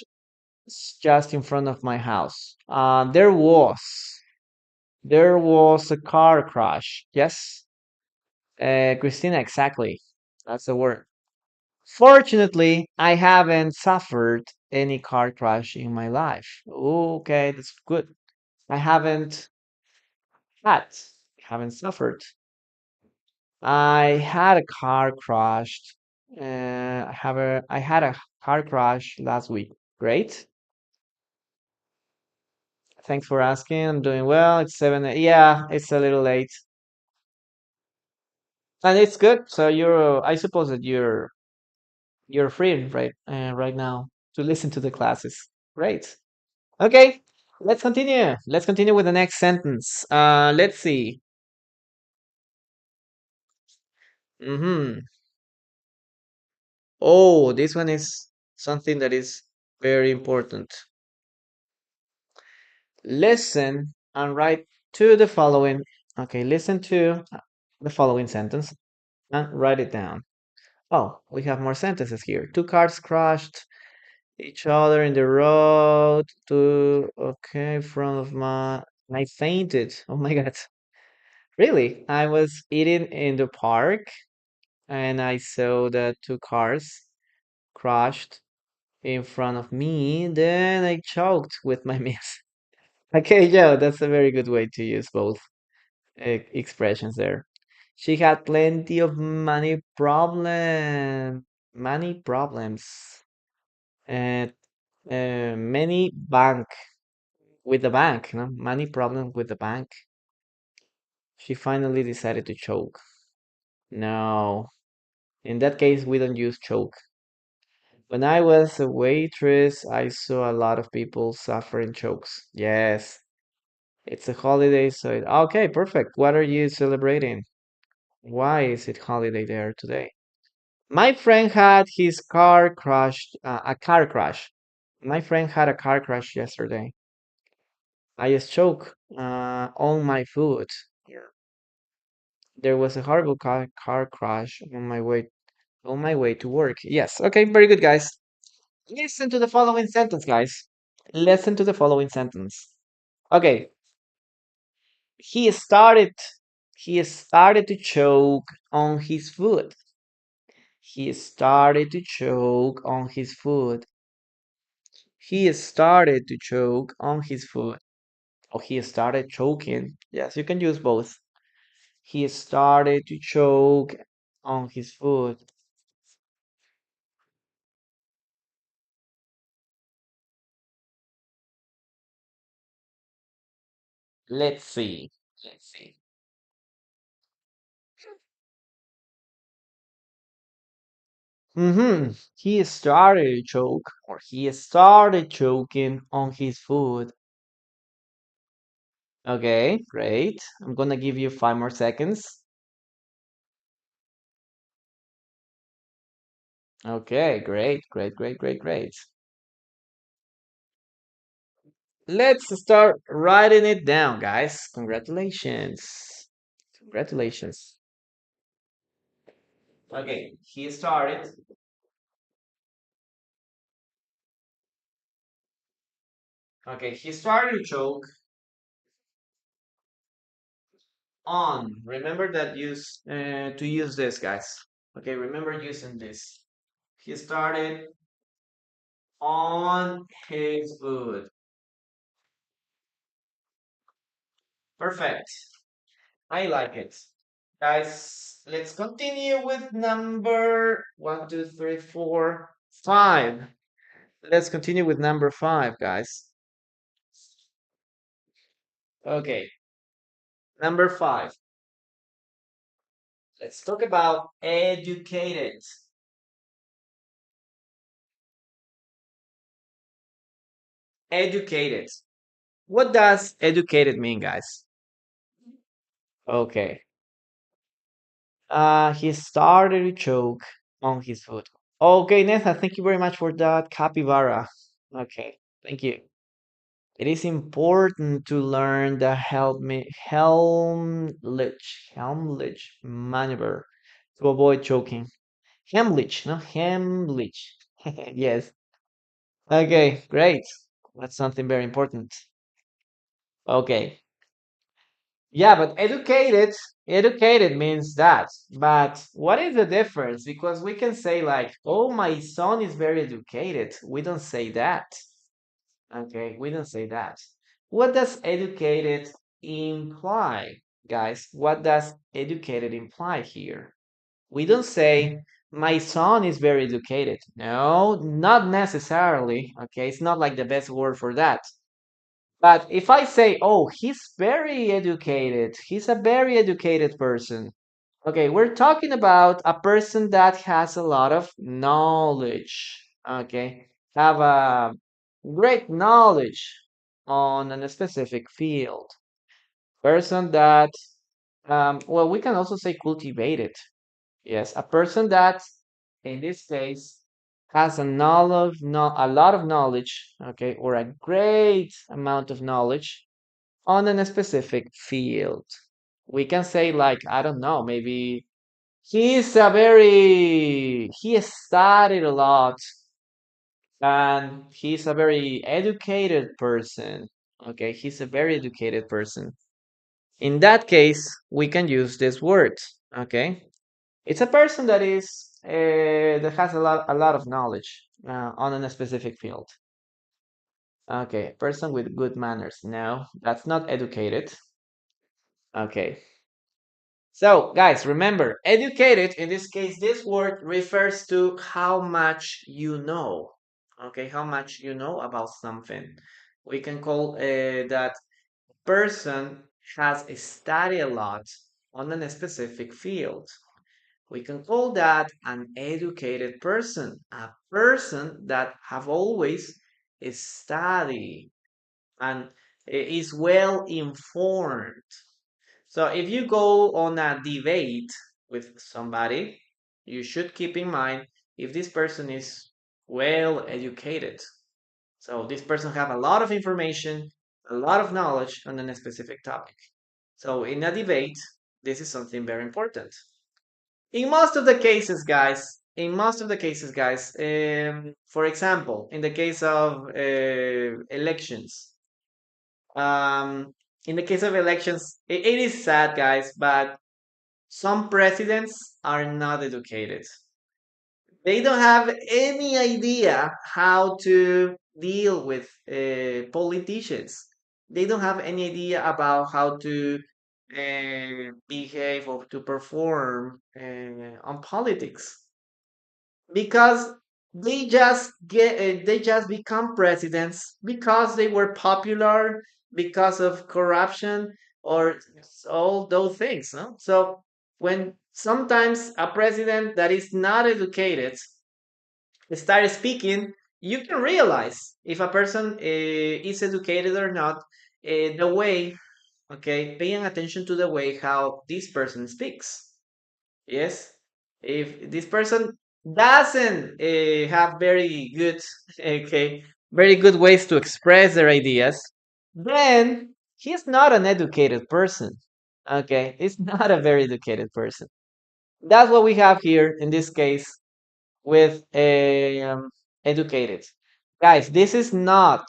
just in front of my house. There was a car crash. Yes, Christina, exactly. That's the word. Fortunately, I haven't suffered any car crash in my life. Okay, that's good. I had, haven't suffered. I had a car crash. I had a car crash last week. Great. Thanks for asking. I'm doing well. It's 7. Yeah, it's a little late. And it's good. So I suppose that you're free right now to listen to the classes. Great. Okay, let's continue. Let's continue with the next sentence. Let's see. Mm-hmm. Oh, this one is something that is very important. Listen and write to the following. Okay, listen to the following sentence and write it down. Oh, we have more sentences here. Two cars crashed each other in the road. Okay, in front of I fainted. Oh my God. Really? I was eating in the park and I saw that two cars crashed in front of me. Then I choked with my mess. Okay, Joe, that's a very good way to use both expressions there. She had plenty of money problems, and many bank with the bank, no, money problem with the bank. She finally decided to choke. No, in that case, we don't use choke. When I was a waitress, I saw a lot of people suffering chokes. Yes, it's a holiday, so okay, perfect. What are you celebrating? Why is it holiday there today? My friend had his car crashed, a car crash. My friend had a car crash yesterday. I just choked on my food. Yeah. There was a horrible car crash on my way to work. Yes. Okay, very good, guys. Listen to the following sentence, guys. Listen to the following sentence. Okay. He started he started to choke on his food. He started to choke on his food. He started to choke on his food. Oh, he started choking. Yes, you can use both. He started to choke on his food. Let's see. Let's see. He started to choke, or he started choking on his food. Okay, great. I'm gonna give you 5 more seconds. Okay, great, great, great, great, great. Let's start writing it down, guys. Congratulations. Congratulations. Okay, he started. Okay, he started to choke on. Remember that use to use this, guys. Okay, remember using this. He started on his food. Perfect. I like it. Guys, let's continue with number one, two, three, four, five. Let's continue with number five, guys. Okay, number five. Let's talk about educated. Educated. What does educated mean, guys? Okay. He started to choke on his food. Okay, Nathan, thank you very much for that capybara. Okay, thank you. It is important to learn the Helmlich maneuver to avoid choking. Hemlich, no? Hemlich. Yes. Okay, great. That's something very important. Okay. Yeah, but educated means that. But what is the difference? Because we can say like, oh, my son is very educated. We don't say that. Okay, we don't say that. What does educated imply, guys? What does educated imply here? We don't say my son is very educated. No, not necessarily. Okay, it's not like the best word for that. But if I say, oh, he's very educated, he's a very educated person. Okay, we're talking about a person that has a lot of knowledge. Okay, have a great knowledge on a specific field. Person that, well, we can also say cultivated. Yes, a person that, in this case, has a lot of knowledge, okay, or a great amount of knowledge on a specific field. We can say like, I don't know, maybe he studied a lot and he's a very educated person. Okay, he's a very educated person. In that case, we can use this word. Okay, it's a person that is that has a lot of knowledge on a specific field. Okay, person with good manners. No, that's not educated. Okay. So, guys, remember, educated, in this case, this word refers to how much you know. Okay, how much you know about something. We can call that person has studied a lot on a specific field. We can call that an educated person, a person that have always studied and is well informed. So if you go on a debate with somebody, you should keep in mind if this person is well educated. So this person have a lot of information, a lot of knowledge on a specific topic. So in a debate, this is something very important. In most of the cases, guys, for example, in the case of elections, um, in the case of elections, it is sad, guys, but some presidents are not educated. They don't have any idea how to deal with politicians. They don't have any idea about how to behave or to perform on politics because they just become presidents because they were popular because of corruption or all those things, no? So when sometimes a president that is not educated start speaking, you can realize if a person is educated or not, the way, okay, paying attention to the way how this person speaks. Yes, if this person doesn't have very good, okay, very good ways to express their ideas, then he's not an educated person. Okay, he's not a very educated person. That's what we have here in this case with a educated. Guys, this is not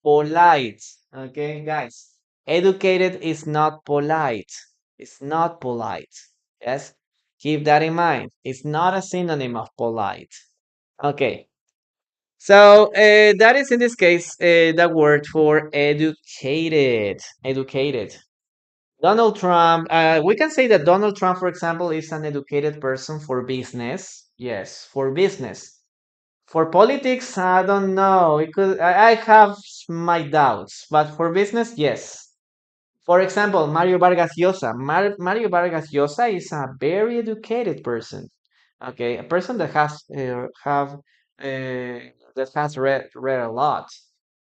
polite. Okay, guys. Educated is not polite. It's not polite. Yes. Keep that in mind. It's not a synonym of polite. Okay. So that is in this case the word for educated. Educated. Donald Trump, we can say that Donald Trump, for example, is an educated person for business. Yes, for business. For politics, I don't know. I have my doubts, but for business, yes. For example, Mario Vargas Llosa. Mario Vargas Llosa is a very educated person. Okay, a person that has read a lot.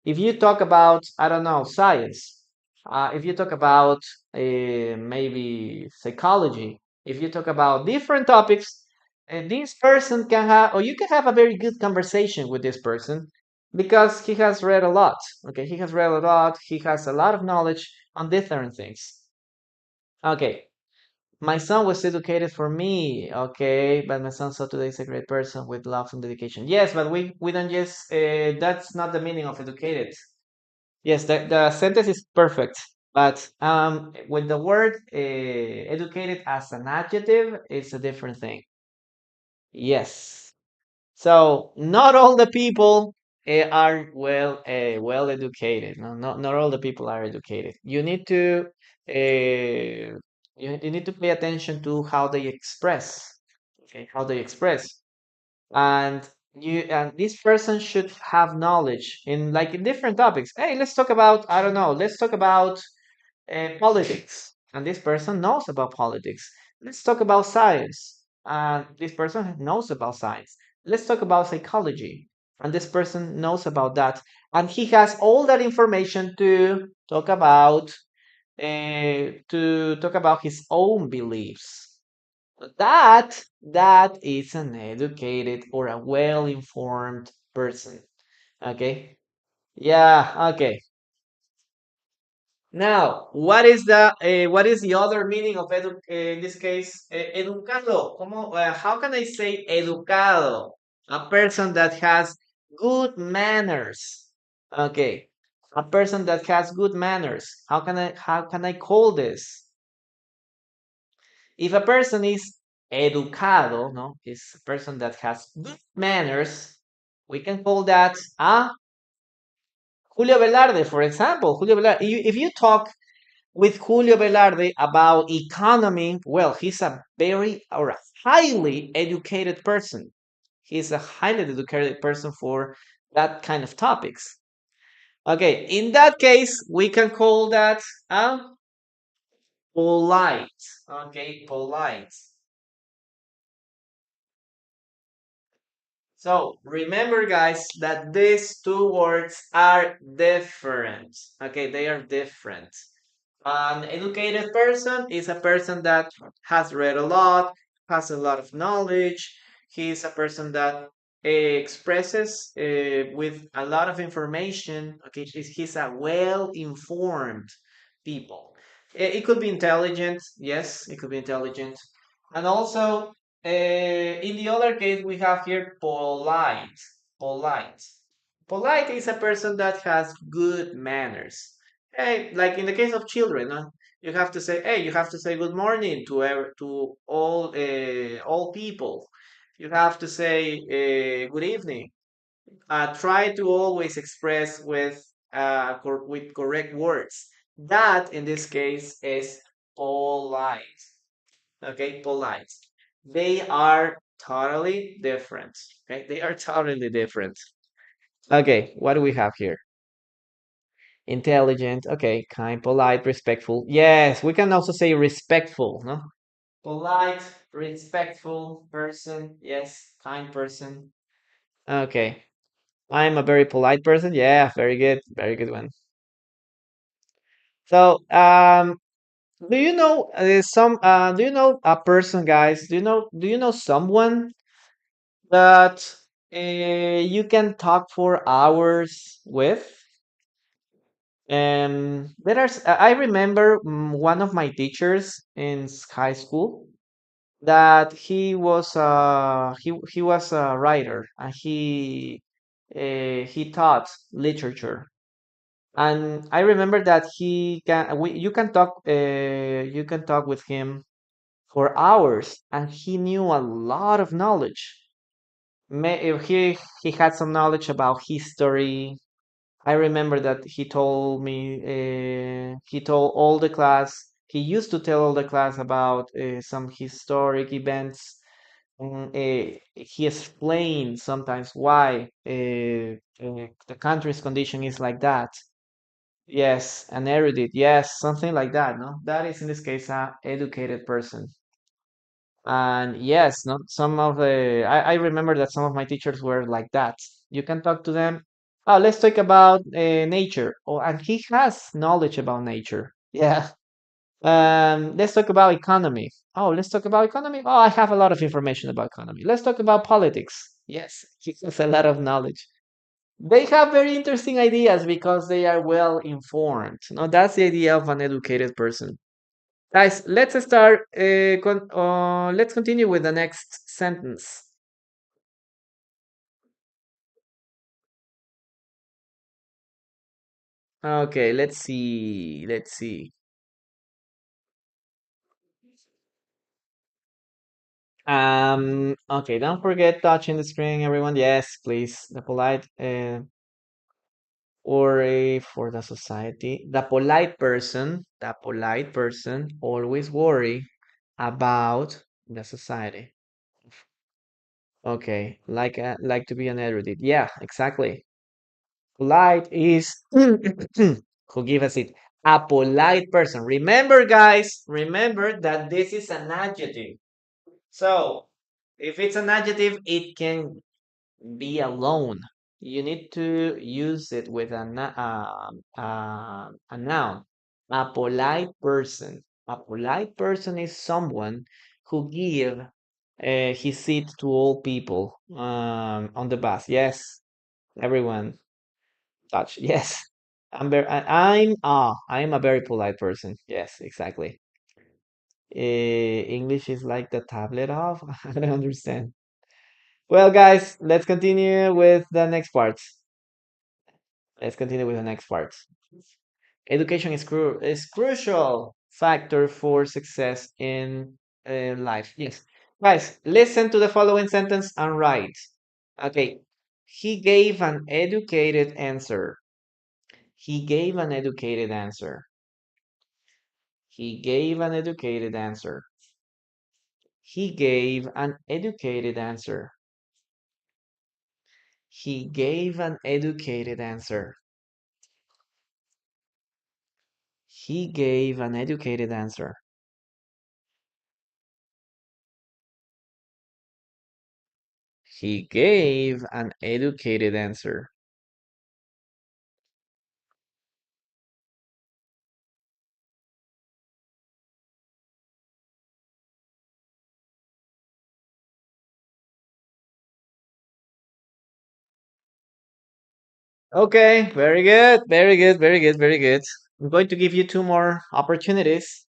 If you talk about, I don't know, science, if you talk about maybe psychology, if you talk about different topics, this person can have, or you can have a very good conversation with this person because he has read a lot. Okay, he has read a lot. He has a lot of knowledge on different things. Okay, my son was educated for me. Okay, but my son saw today is a great person with love and dedication. Yes, but we don't just. That's not the meaning of educated. Yes, the sentence is perfect, but with the word educated as an adjective, it's a different thing. Yes. So not all the people are well educated. No, not all the people are educated. You need to you need to pay attention to how they express. Okay, how they express, and this person should have knowledge in like in different topics. Hey, let's talk about, I don't know. Let's talk about politics, and this person knows about politics. Let's talk about science, and this person knows about science. Let's talk about psychology, and this person knows about that, and he has all that information to talk about his own beliefs. That is an educated or a well-informed person. Okay. Yeah. Okay. Now, what is the other meaning of in this case, educado? How can I say educado? A person that has good manners. Okay, a person that has good manners. How can I call this? If a person is educado, no, is a person that has good manners, we can call that Julio Velarde, for example. Julio Velarde. If you talk with Julio Velarde about economy, well, he's a very or a highly educated person. He's a highly educated person for that kind of topics. Okay, in that case, we can call that polite. Okay, polite. So remember, guys, that these two words are different. Okay, they are different. An educated person is a person that has read a lot, has a lot of knowledge. He is a person that expresses with a lot of information. Okay, he's a well-informed people. It could be intelligent, yes, it could be intelligent, and also in the other case we have here polite. Polite. Polite is a person that has good manners. Hey, like in the case of children, you have to say, hey, you have to say good morning to all people. You have to say good evening. Try to always express with correct words. That in this case is polite. Okay, polite. They are totally different. Okay, they are totally different. Okay, what do we have here? Intelligent. Okay, kind, polite, respectful. Yes, we can also say respectful. No, polite, respectful person. Yes, kind person. Okay. I'm a very polite person. Yeah, very good one. So, do you know do you know a person, guys? Do you know someone that you can talk for hours with? I remember one of my teachers in high school that he was a writer and he taught literature. And I remember that you can talk with him for hours, and he knew a lot of knowledge. He had some knowledge about history. I remember that he told all the class. He used to tell all the class about some historic events. He explained sometimes why the country's condition is like that. Yes, an erudite. Yes, something like that. No, that is in this case a educated person. And yes, no, I remember that some of my teachers were like that. You can talk to them. Oh, let's talk about nature. Oh, and he has knowledge about nature. Yeah. Let's talk about economy. Oh, let's talk about economy. Oh, I have a lot of information about economy. Let's talk about politics. Yes, he has a lot of knowledge. They have very interesting ideas because they are well informed. No, that's the idea of an educated person. Guys, let's continue with the next sentence. Okay, let's see. Let's see. Okay, don't forget touching the screen, everyone. Yes, please. The polite or for the society. The polite person always worry about the society. Okay, like to be an erudite. Yeah, exactly. Polite is who give us it? A polite person. Remember, guys, remember that this is an adjective. So if it's an adjective, it can be alone. You need to use it with a noun. A polite person. A polite person is someone who give his seat to all people on the bus. Yes, everyone touch. Yes, I'm a very polite person. Yes, exactly. English is like the tablet of. I don't understand. Well, guys, let's continue with the next part. Let's continue with the next part. Education is crucial factor for success in life. Yes, guys, listen to the following sentence and write. Okay, he gave an educated answer. He gave an educated answer. He gave an educated answer. He gave an educated answer. He gave an educated answer. He gave an educated answer. He gave an educated answer. Okay, very good, very good, very good, very good. I'm going to give you two more opportunities.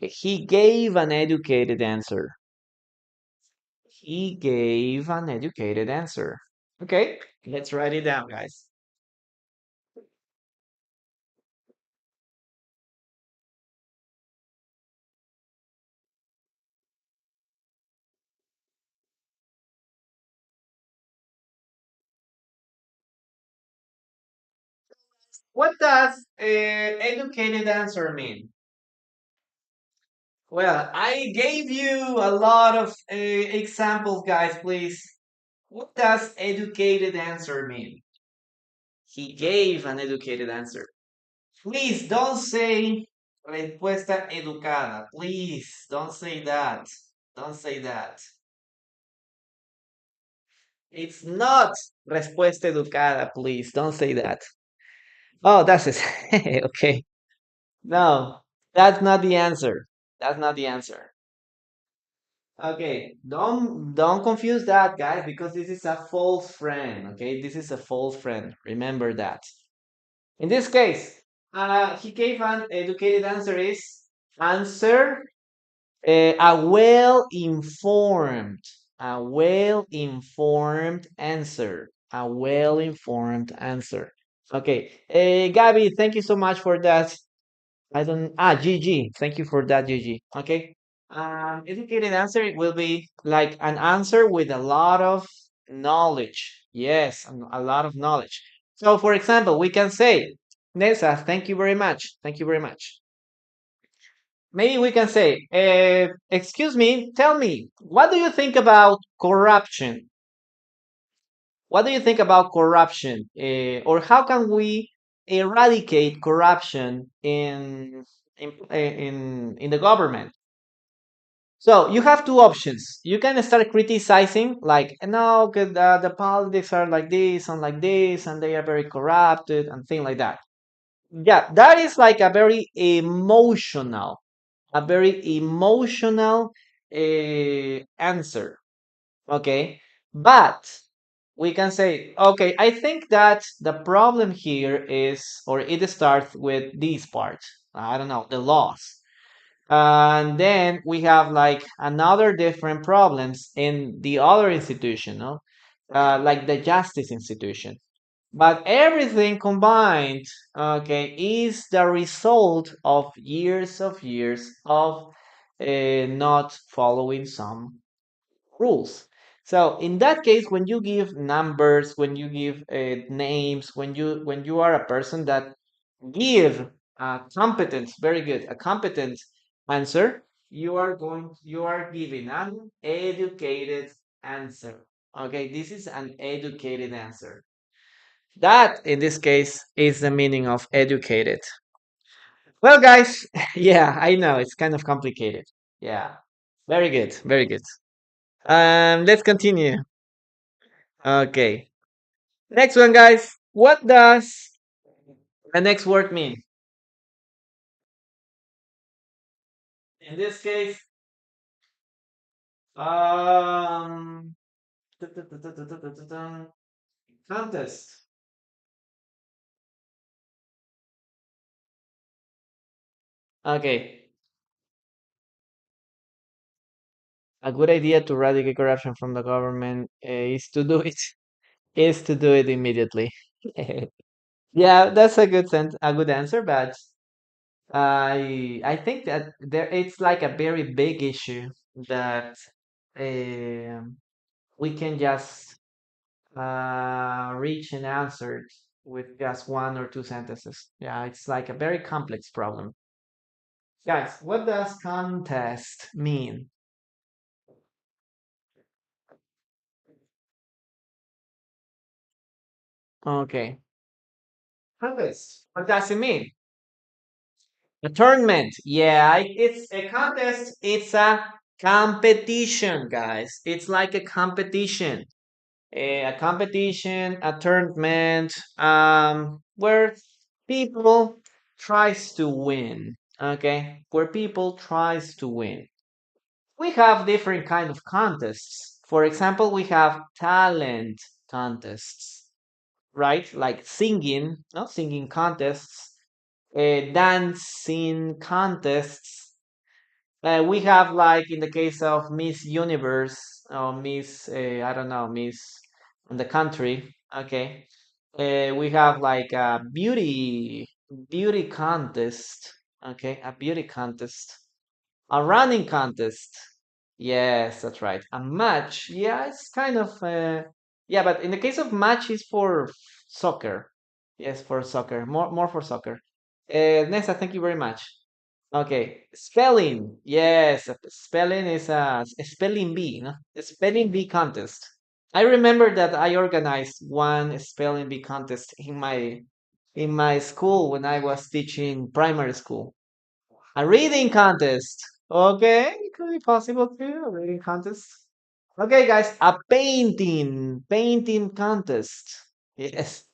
He gave an educated answer. He gave an educated answer. Okay, let's write it down, guys. What does educated answer mean? Well, I gave you a lot of examples, guys, please. What does educated answer mean? He gave an educated answer. Please don't say respuesta educada. Please don't say that. Don't say that. It's not respuesta educada. Please don't say that. Oh, that's it. Okay. No, that's not the answer. That's not the answer. Okay, don't confuse that, guys, because this is a false friend. Okay, this is a false friend. Remember that. In this case, he gave an educated answer is answer a well-informed answer, a well-informed answer. Okay, Gabby, thank you so much for that. I don't. GG. Thank you for that, GG. Okay. Educated answer will be like an answer with a lot of knowledge. Yes, a lot of knowledge. So, for example, we can say, Nessa, thank you very much. Thank you very much. Maybe we can say, excuse me, tell me, what do you think about corruption? What do you think about corruption? Or how can we eradicate corruption in the government? So you have two options. You can start criticizing, like, no, 'cause the politics are like this, and they are very corrupted, and things like that. Yeah, that is like a very emotional answer. Okay, but we can say, okay, I think that the problem here is, or it starts with this part. I don't know, the laws. And then we have like another different problems in the other institution, no? Like the justice institution. But everything combined, okay, is the result of years of not following some rules. So in that case, when you give numbers, when you give names, when you are a person that give a competent, very good, a competent answer, you are giving an educated answer. Okay, this is an educated answer. That in this case is the meaning of educated. Well, guys, yeah, I know it's kind of complicated. Yeah, very good, very good. Let's continue. Okay. Next one, guys. What does the next word mean? In this case, um, contest. Okay. A good idea to eradicate corruption from the government is to do it. Is to do it immediately. Yeah, that's a a good answer, but I think that there it's like a very big issue that um we can just reach an answer with just one or two sentences. Yeah, it's like a very complex problem. Guys, what does contest mean? Okay. Contest. What does it mean? A tournament. Yeah, it's a contest. It's a competition, guys. It's like a competition. A competition, a tournament, where people tries to win. Okay, where people tries to win. We have different kind of contests. For example, we have talent contests, right? Like singing, no singing contests, dancing contests. We have like in the case of Miss Universe or Miss, I don't know, Miss in the country. Okay, we have like a beauty contest. Okay, a beauty contest, a running contest. Yes, that's right. A match. Yeah, it's kind of yeah, but in the case of match is for soccer. Yes, for soccer. More for soccer. Nessa, thank you very much. Okay, spelling. Yes, spelling is a spelling bee, no? A spelling bee contest. I remember that I organized one spelling bee contest in my school when I was teaching primary school. A reading contest. Okay, it could be possible too. A reading contest. Okay, guys, a painting contest. Yes.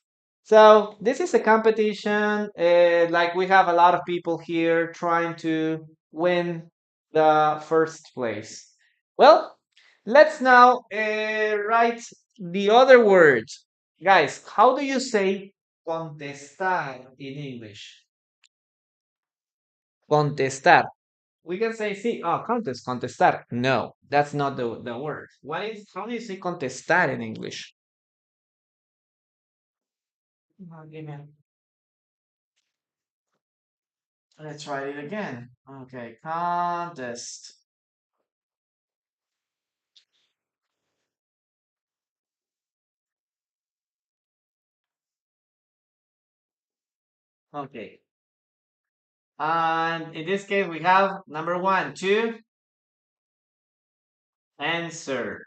So this is a competition. Like we have a lot of people here trying to win the first place. Well, let's now write the other word. Guys, how do you say contestar in English? Contestar. We can say, sí, oh, contest, contestar. No, that's not the word. How do you say contestar in English? Give me Let's try it again. Okay, contest. Okay. And in this case, we have number one, to answer.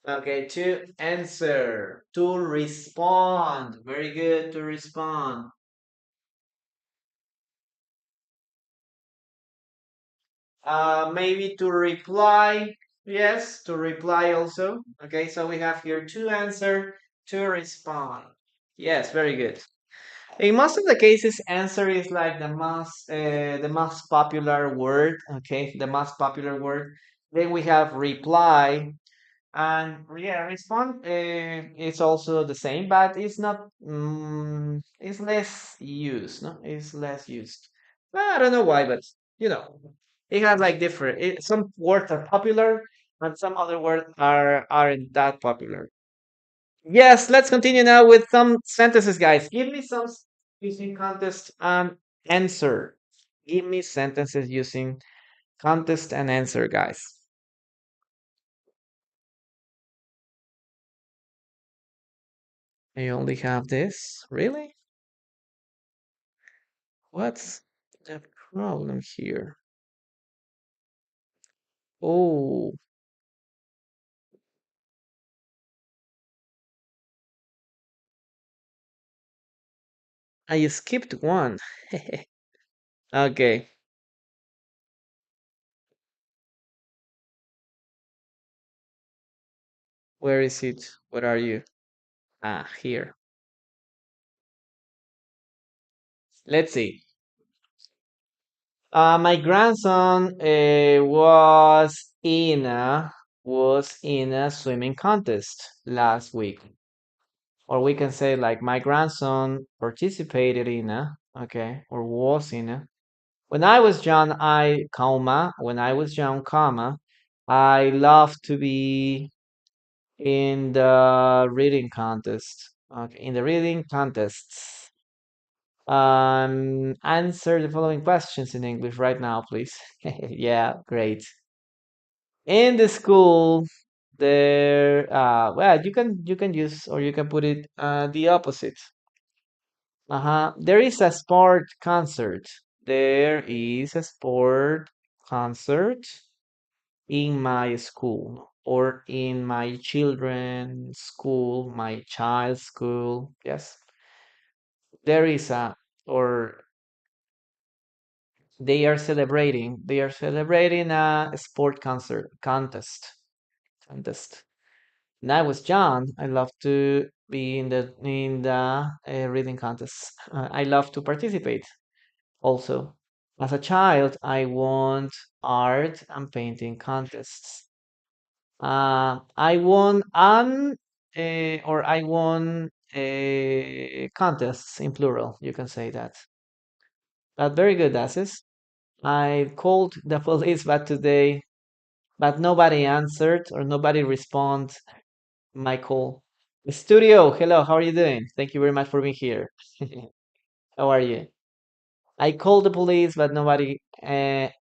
Okay, to answer, to respond. Very good, to respond. Maybe to reply. Yes, to reply also. Okay, so we have here to answer, to respond. Yes, very good. In most of the cases, answer is like the most popular word. Okay, the most popular word. Then we have reply, and yeah, respond is also the same, but it's not. It's less used. No, it's less used. I don't know why, but you know, it has like different. Some words are popular, and some other words aren't that popular. Yes, let's continue now with some sentences, guys. Give me some using contest and answer. Give me sentences using contest and answer, guys. I only have this. Really? What's the problem here? Oh, I skipped one. Okay, where is it? Where are you? Ah, here. Let's see. My grandson was in a swimming contest last week, or we can say like my grandson participated in a okay or was in a. When I was young, when I was young, I loved to be in the reading contest. Okay, in the reading contests. Answer the following questions in English right now, please. Yeah, great. In the school, well, you can use or you can put it the opposite. There is a sport concert. There is a sport concert in my school or in my children's school, my child's school. Yes, there is a or they are celebrating a sport concert contest. When I was young, I loved to be in the reading contests. I love to participate also. As a child, I won art and painting contests. I won contests in plural. You can say that. But very good, Asis. I called the police back today, but nobody answered or nobody responded my call. Studio, hello, how are you doing? Thank you very much for being here. How are you? I called the police, but nobody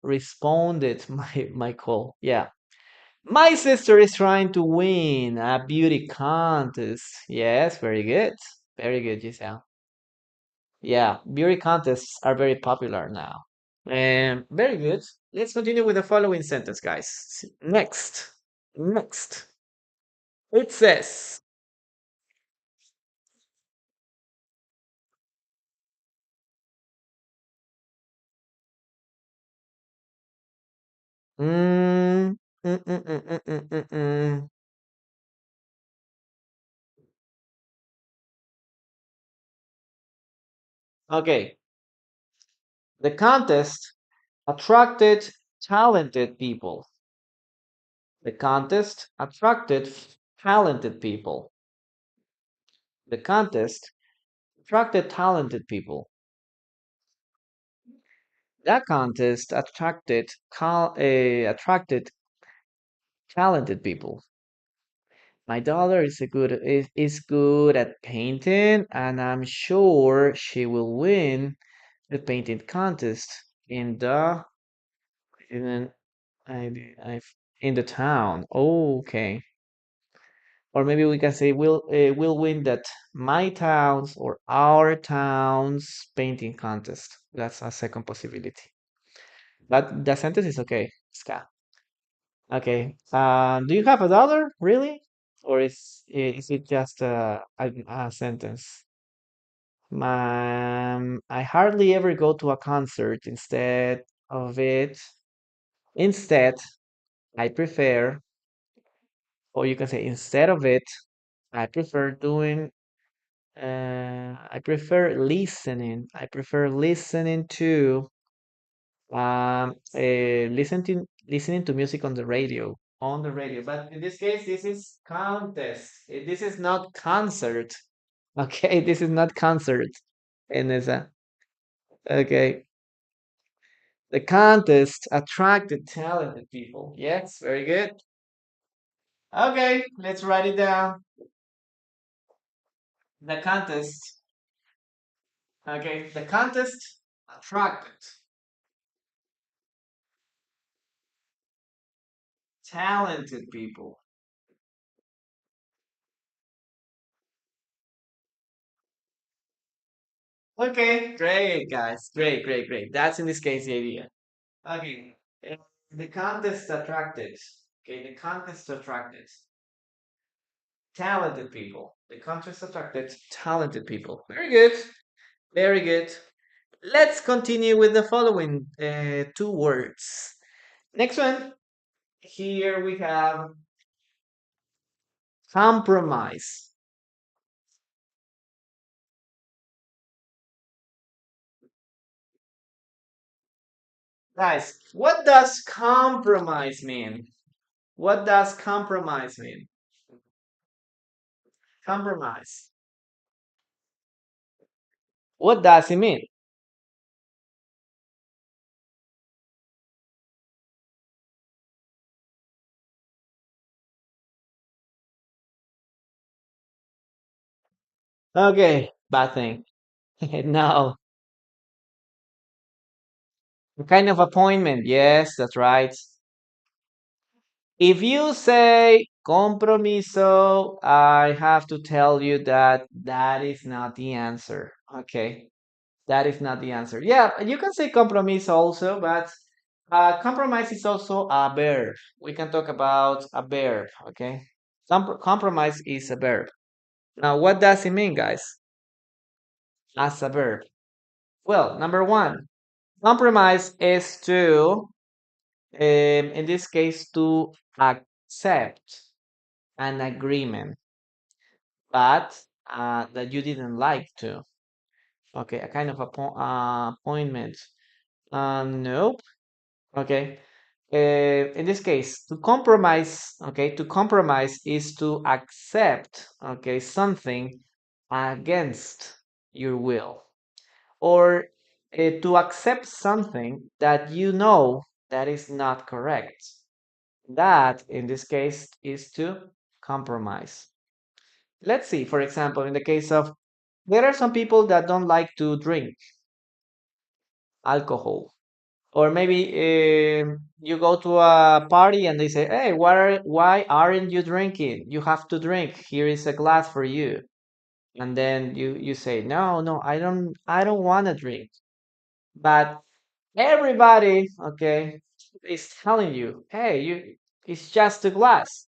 responded my call. Yeah. My sister is trying to win a beauty contest. Yes, very good. Very good, Giselle. Yeah, beauty contests are very popular now. Very good. Let's continue with the following sentence, guys. Next. It says, mm, mm, mm, mm, mm, mm, mm, mm. Okay, the contest attracted talented people. The contest attracted talented people. The contest attracted talented people. That contest attracted talented people. My daughter is good at painting, and I'm sure she will win the painting contest in the in I in the town. Oh, okay. Or maybe we can say we'll win that my town's or our town's painting contest. That's a second possibility. But the sentence is okay. Ska. Okay. Do you have a dollar, really? Or is it just a sentence? I hardly ever go to a concert. Of it, instead, I prefer, or you can say instead of it, I prefer doing, I prefer listening. I prefer listening to, listening to music on the radio. On the radio. But in this case, this is contest. This is not concert. Okay, this is not concert. And it's a, okay. The contest attracted talented people. Yes, very good. Okay, let's write it down. The contest. Okay, the contest attracted talented people. Okay, great, guys. Great. That's in this case the idea. Okay, the contest attracted. Okay, the contest attracted talented people. The contest attracted talented people. Very good. Very good. Let's continue with the following two words. Next one. Here we have compromise. Guys, what does compromise mean? What does compromise mean? Compromise. What does it mean? Okay, bad thing. No, kind of appointment. Yes, that's right. If you say compromiso, I have to tell you that that is not the answer. Okay, that is not the answer. Yeah, you can say compromiso also, but compromise is also a verb. We can talk about a verb. Okay, compromise is a verb. Now, what does it mean, guys? As a verb. Well, number one, compromise is to, in this case, to accept an agreement, but that you didn't like to. Okay, a kind of appointment. Nope. Okay. In this case, to compromise, okay, to compromise is to accept, okay, something against your will, or to accept something that you know that is not correct. That, in this case, is to compromise. Let's see, for example, in the case of there are some people that don't like to drink alcohol. Or maybe you go to a party and they say, "Hey, why aren't you drinking? You have to drink. Here is a glass for you." and then you say, no, no, I don't want to drink, but everybody, okay, is telling you, hey, it's just a glass.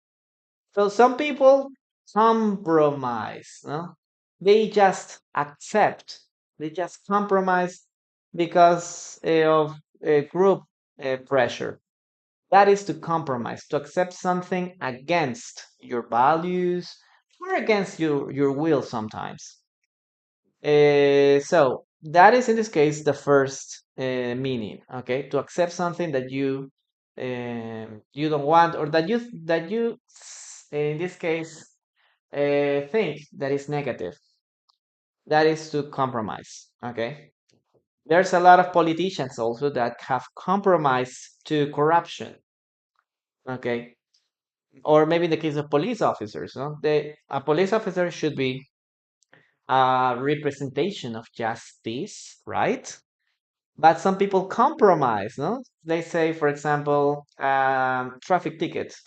So some people compromise, no? They just accept, they just compromise because of group pressure. That is to compromise, to accept something against your values or against your will sometimes. So that is in this case the first meaning. Okay, to accept something that you don't want, or that you in this case think that is negative. That is to compromise. Okay, there's a lot of politicians also that have compromised to corruption. Okay, or maybe in the case of police officers, no, a police officer should be a representation of justice, right? But some people compromise, no? They say, for example, traffic tickets,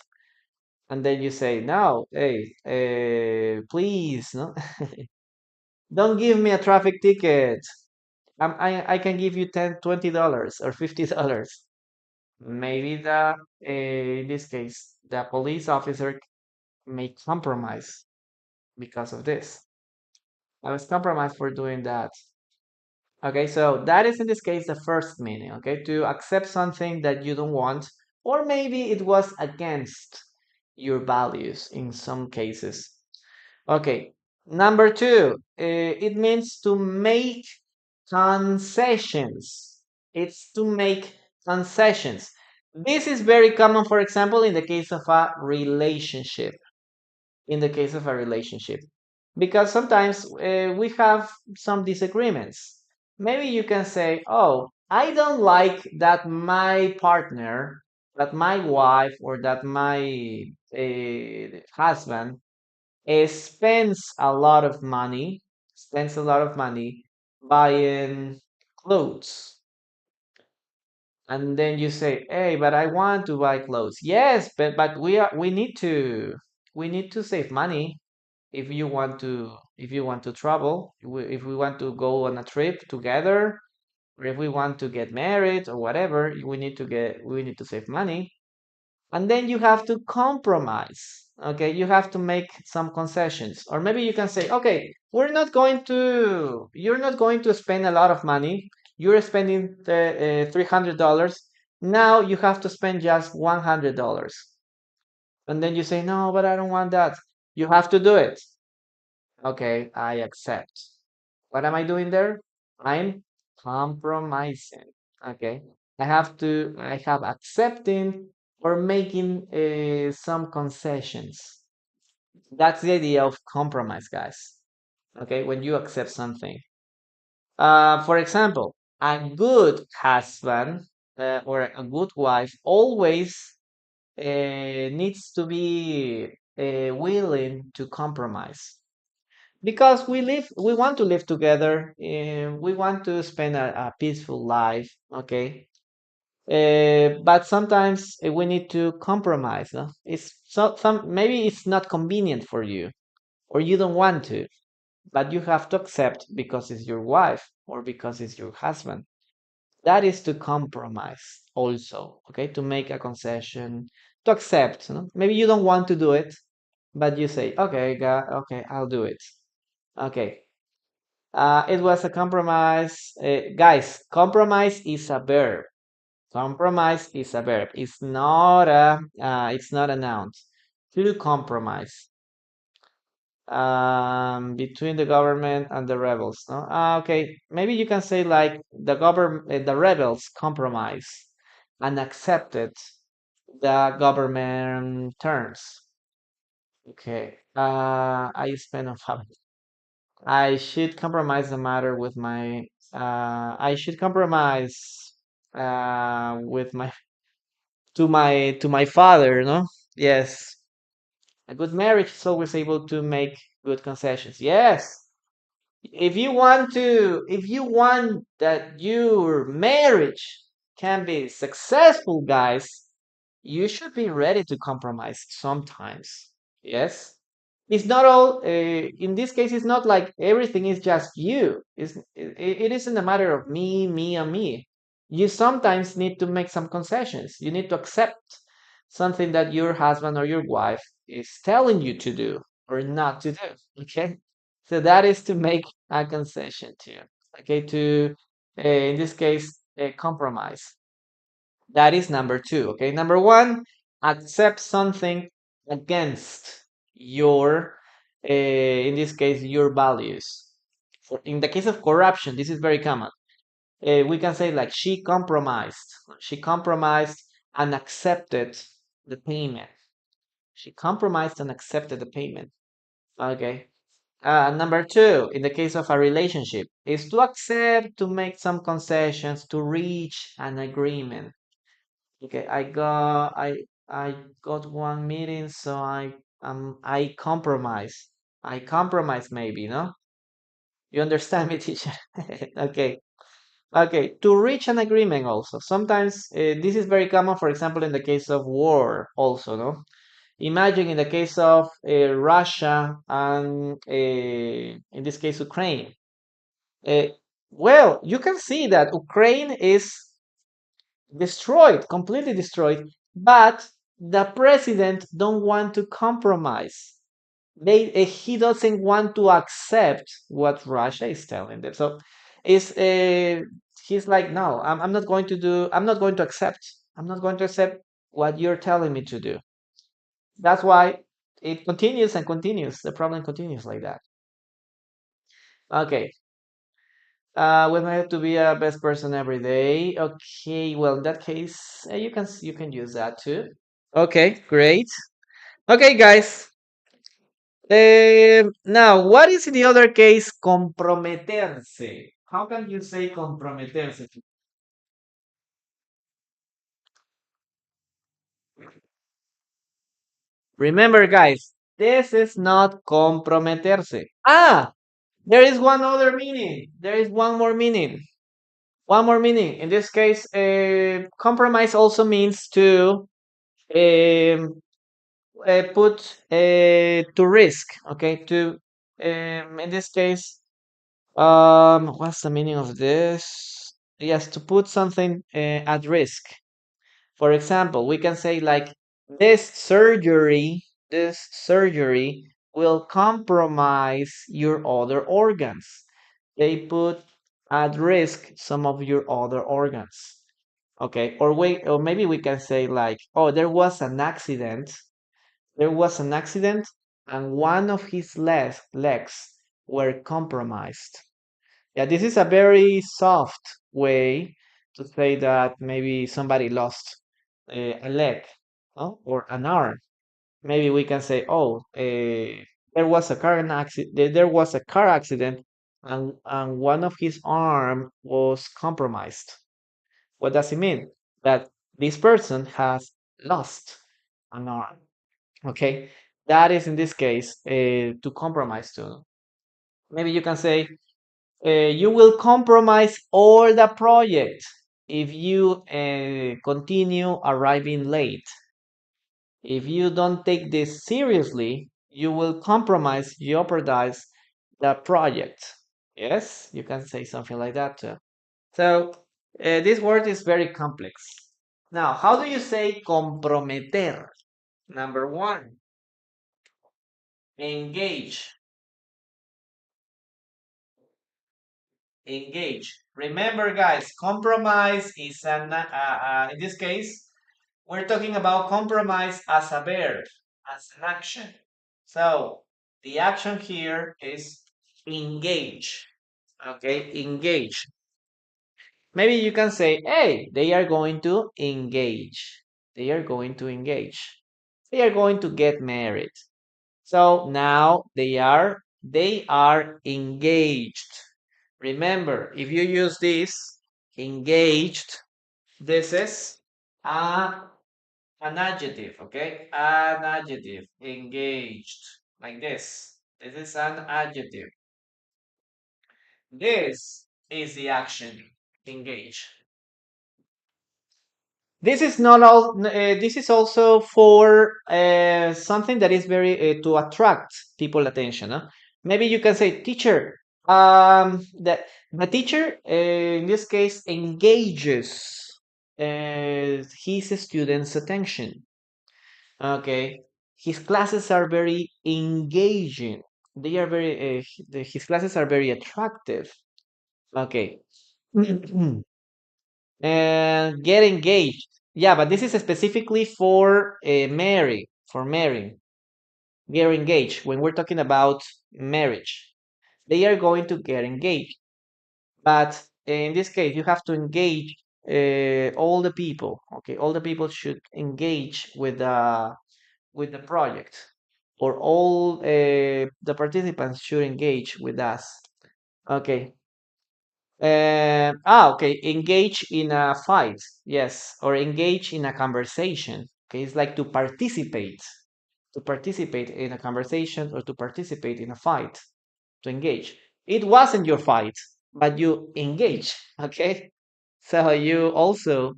and then you say, no, hey, please, no, don't give me a traffic ticket. I can give you $10, $20, or $50. Maybe in this case, the police officer may compromise because of this. I was compromised for doing that. Okay, so that is in this case the first meaning, okay, to accept something that you don't want, or maybe it was against your values in some cases. Okay, number two, it means to make concessions. It's to make concessions. This is very common, for example, in the case of a relationship. In the case of a relationship, because sometimes we have some disagreements. Maybe you can say, oh, I don't like that my partner, that my wife, or that my husband spends a lot of money, buying clothes. And then you say, hey, but I want to buy clothes. Yes, but we need to save money if you want to travel, if we want to go on a trip together, or if we want to get married or whatever, we need to save money. And then you have to compromise. Okay, you have to make some concessions. Or maybe you can say, okay, you're not going to spend a lot of money. You're spending $300. Now you have to spend just $100. And then you say, no, but I don't want that. You have to do it. Okay, I accept. What am I doing there? I'm compromising. Okay, I have accepting or making some concessions. That's the idea of compromise, guys. Okay, when you accept something. For example, a good husband or a good wife always needs to be willing to compromise, because we want to live together, we want to spend a peaceful life. Okay, but sometimes we need to compromise, no? Maybe it's not convenient for you, or you don't want to, but you have to accept because it's your wife or because it's your husband. That is to compromise also. Okay, to make a concession, to accept, no? Maybe you don't want to do it, but you say, okay, God, okay, I'll do it. Okay. It was a compromise. Guys, compromise is a verb. Compromise is a verb. It's not a noun. To compromise between the government and the rebels. No? Okay, maybe you can say like the rebels compromise and accepted the government terms. Okay. I spend on family. I should compromise the matter with my. I should compromise with my to my father. No. Yes. A good marriage is always able to make good concessions. Yes. If you want that your marriage can be successful, guys, you should be ready to compromise sometimes. Yes. it's not all in this case it's not like everything is just you. It isn't a matter of me and me. You sometimes need to make some concessions. You need to accept something that your husband or your wife is telling you to do or not to do. Okay, so that is to make a concession to, okay, to in this case compromise. That is number two. Okay, number one, accept something against your, in this case, your values. In the case of corruption, this is very common. We can say like she compromised. She compromised and accepted the payment. She compromised and accepted the payment. Okay. Number two, in the case of a relationship, is to accept, to make some concessions, to reach an agreement. Okay, I got one meeting, so I compromise. I compromise maybe, no? You understand me, teacher? Okay. Okay, to reach an agreement also. Sometimes this is very common, for example, in the case of war also, no? Imagine in the case of Russia and in this case Ukraine. Uh, well, you can see that Ukraine is destroyed, completely destroyed, but the president don't want to compromise. He doesn't want to accept what Russia is telling them. So is he's like, no, I'm not going to do. I'm not going to accept. I'm not going to accept what you're telling me to do. That's why it continues and continues. The problem continues like that. Okay. We might have to be a best person every day. Okay. Well, in that case, you can use that too. Okay. Great. Okay, guys. Now, what is the other case? Comprometerse. How can you say comprometerse? Remember, guys, this is not comprometerse. Ah, there is one other meaning. There is one more meaning. One more meaning. In this case, compromise also means to um, put to risk. Okay, to in this case, what's the meaning of this? Yes, to put something at risk. For example, we can say like this surgery will compromise your other organs. They put at risk some of your other organs. Okay, or maybe we can say like, oh, there was an accident. There was an accident, and one of his legs were compromised. Yeah, this is a very soft way to say that maybe somebody lost a leg, no? Or an arm. Maybe we can say, oh, there was a car accident. There was a car accident, and one of his arm was compromised. What does it mean? That this person has lost an arm. Okay, that is in this case to compromise too. Maybe you can say you will compromise all the project if you continue arriving late. If you don't take this seriously, you will compromise, jeopardize the project. Yes, you can say something like that too. So this word is very complex. Now, how do you say comprometer? Number one, engage. Engage. Remember, guys, compromise is in this case, we're talking about compromise as a verb, as an action. So the action here is engage. Okay, engage. Maybe you can say, hey, they are going to engage. They are going to engage. They are going to get married. So now they are engaged. Remember, if you use this engaged, this is a, an adjective, okay? An adjective, engaged, like this. This is an adjective. This is the action, engage. This is not all. This is also for something that is very to attract people attention. Huh? Maybe you can say, teacher. That the teacher in this case engages his students' attention. Okay, his classes are very engaging. They are very. His classes are very attractive. Okay. And get engaged. Yeah, but this is specifically for Mary, for Mary. Get engaged. When we're talking about marriage, they are going to get engaged. But in this case, you have to engage all the people. Okay, all the people should engage with the project, or all the participants should engage with us. Okay, okay, engage in a fight, yes, or engage in a conversation. Okay, it's like to participate in a conversation or to participate in a fight, to engage. It wasn't your fight, but you engage. Okay, so you also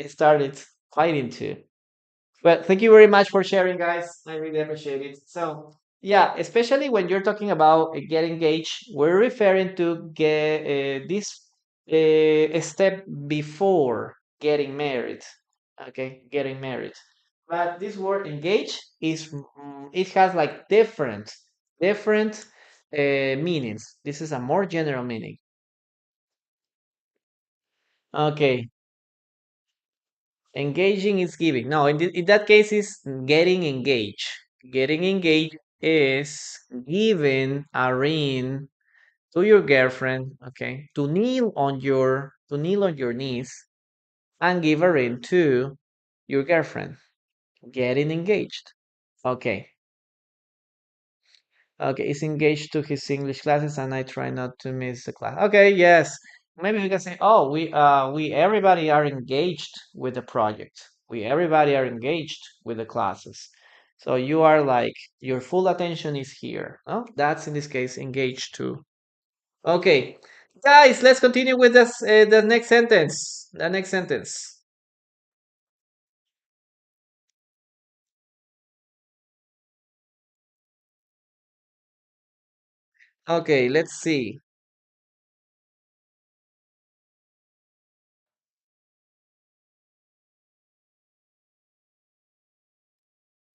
started fighting too. But thank you very much for sharing, guys. I really appreciate it. So, yeah, especially when you're talking about get engaged, we're referring to get this a step before getting married. Okay, getting married. But this word engage is it has like different meanings. This is a more general meaning. Okay, engaging is giving. No, in that case is getting engaged. Getting engaged is giving a ring to your girlfriend, okay, to kneel on your knees and give a ring to your girlfriend. Getting engaged. Okay. Okay, is engaged to his English classes and I try not to miss the class. Okay, yes. Maybe we can say, oh, we everybody are engaged with the project. We everybody are engaged with the classes. So you are like your full attention is here. Oh, that's in this case engaged too. Okay, guys, let's continue with this the next sentence. The next sentence. Okay, let's see.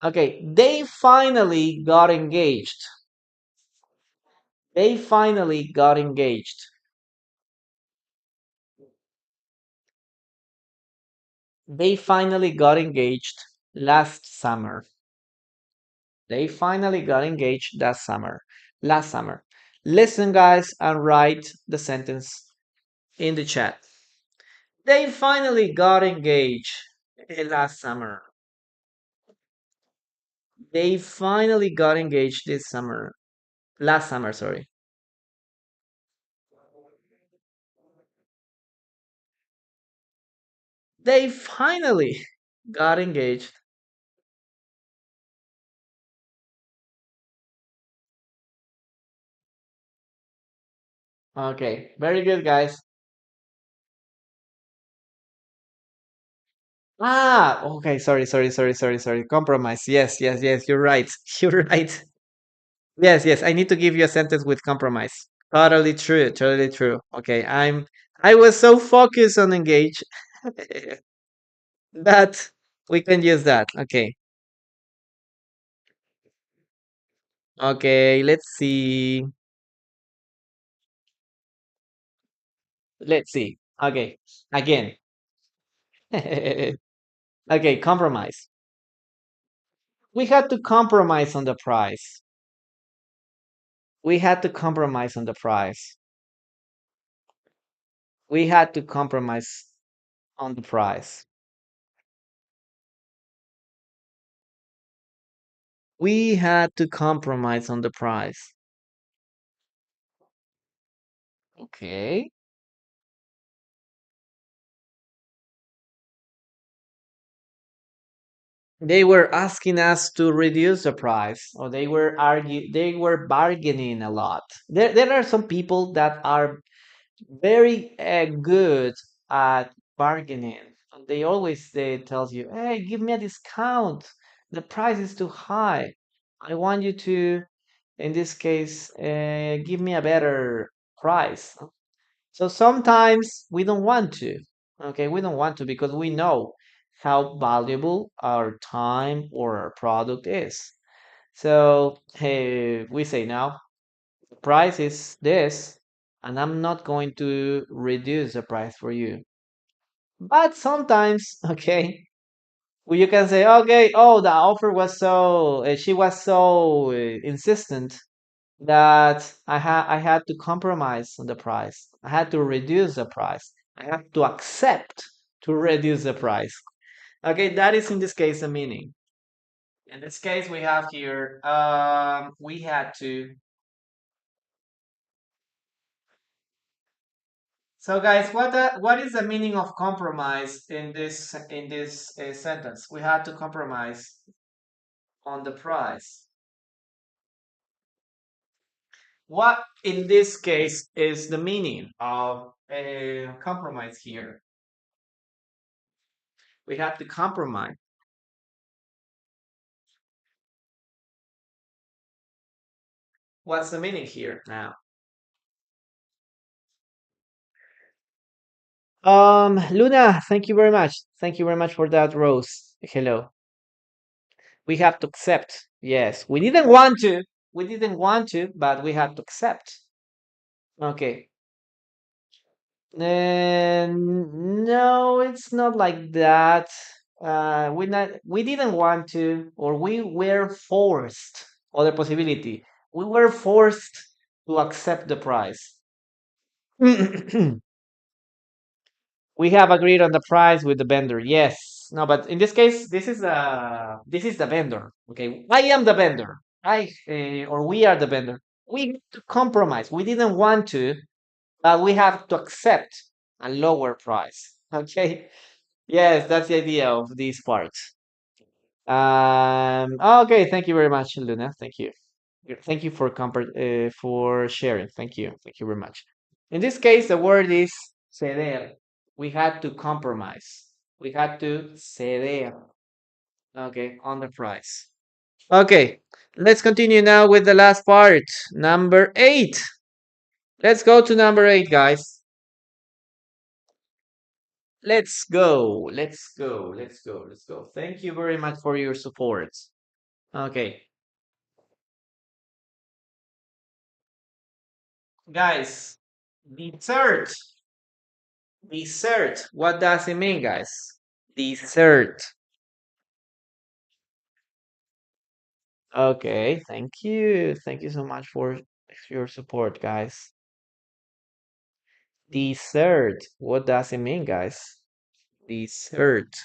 Okay, they finally got engaged. They finally got engaged. They finally got engaged last summer. They finally got engaged that summer. Last summer. Listen, guys, and write the sentence in the chat. They finally got engaged last summer. They finally got engaged this summer. Last summer, sorry. They finally got engaged. Okay, very good, guys. Ah, okay, sorry. Compromise. Yes, yes, yes, you're right. You're right. Yes, yes, I need to give you a sentence with compromise. Totally true, totally true. Okay, I was so focused on engage that we can use that. Okay. Okay, let's see. Let's see. Okay. Again. Okay, compromise. We had to compromise on the price. We had to compromise on the price. We had to compromise on the price. We had to compromise on the price. Okay. They were asking us to reduce the price, or they were bargaining a lot. There are some people that are very good at bargaining. they tells you, hey, give me a discount. The price is too high. I want you to, in this case, give me a better price. So sometimes we don't want to. Okay, we don't want to because we know how valuable our time or our product is. So hey, we say now the price is this, and I'm not going to reduce the price for you. But sometimes, okay, well, you can say, okay, oh, the offer was so, she was so insistent that I had to compromise on the price. I had to reduce the price. I had to accept to reduce the price. Okay, that is in this case the meaning. In this case, we have here, we had to. So, guys, what is the meaning of compromise in this sentence? We had to compromise on the price. What in this case is the meaning of a compromise here? We have to compromise. What's the meaning here now? Luna, thank you very much. Thank you very much for that, Rose. Hello. We have to accept. Yes, we didn't want to. We didn't want to, but we have to accept. Okay. No, it's not like that. We didn't want to, or we were forced. Other possibility. We were forced to accept the price. We have agreed on the price with the vendor. Yes. No, but in this case, this is the vendor. Okay, I am the vendor. Or we are the vendor. We had to compromise. We didn't want to, but we have to accept a lower price. Okay. Yes, that's the idea of these parts. Okay. Thank you very much, Luna. Thank you. Thank you for for sharing. Thank you. Thank you very much. In this case, the word is ceder. We had to compromise. We had to ceder. Okay, on the price. Okay, let's continue now with the last part, number 8. Let's go to number 8, guys. Let's go. Let's go. Let's go. Let's go. Thank you very much for your support. Okay, guys, dessert. Dessert. What does it mean, guys? Dessert. Okay, thank you. Thank you so much for your support, guys. Dessert. What does it mean, guys? Dessert.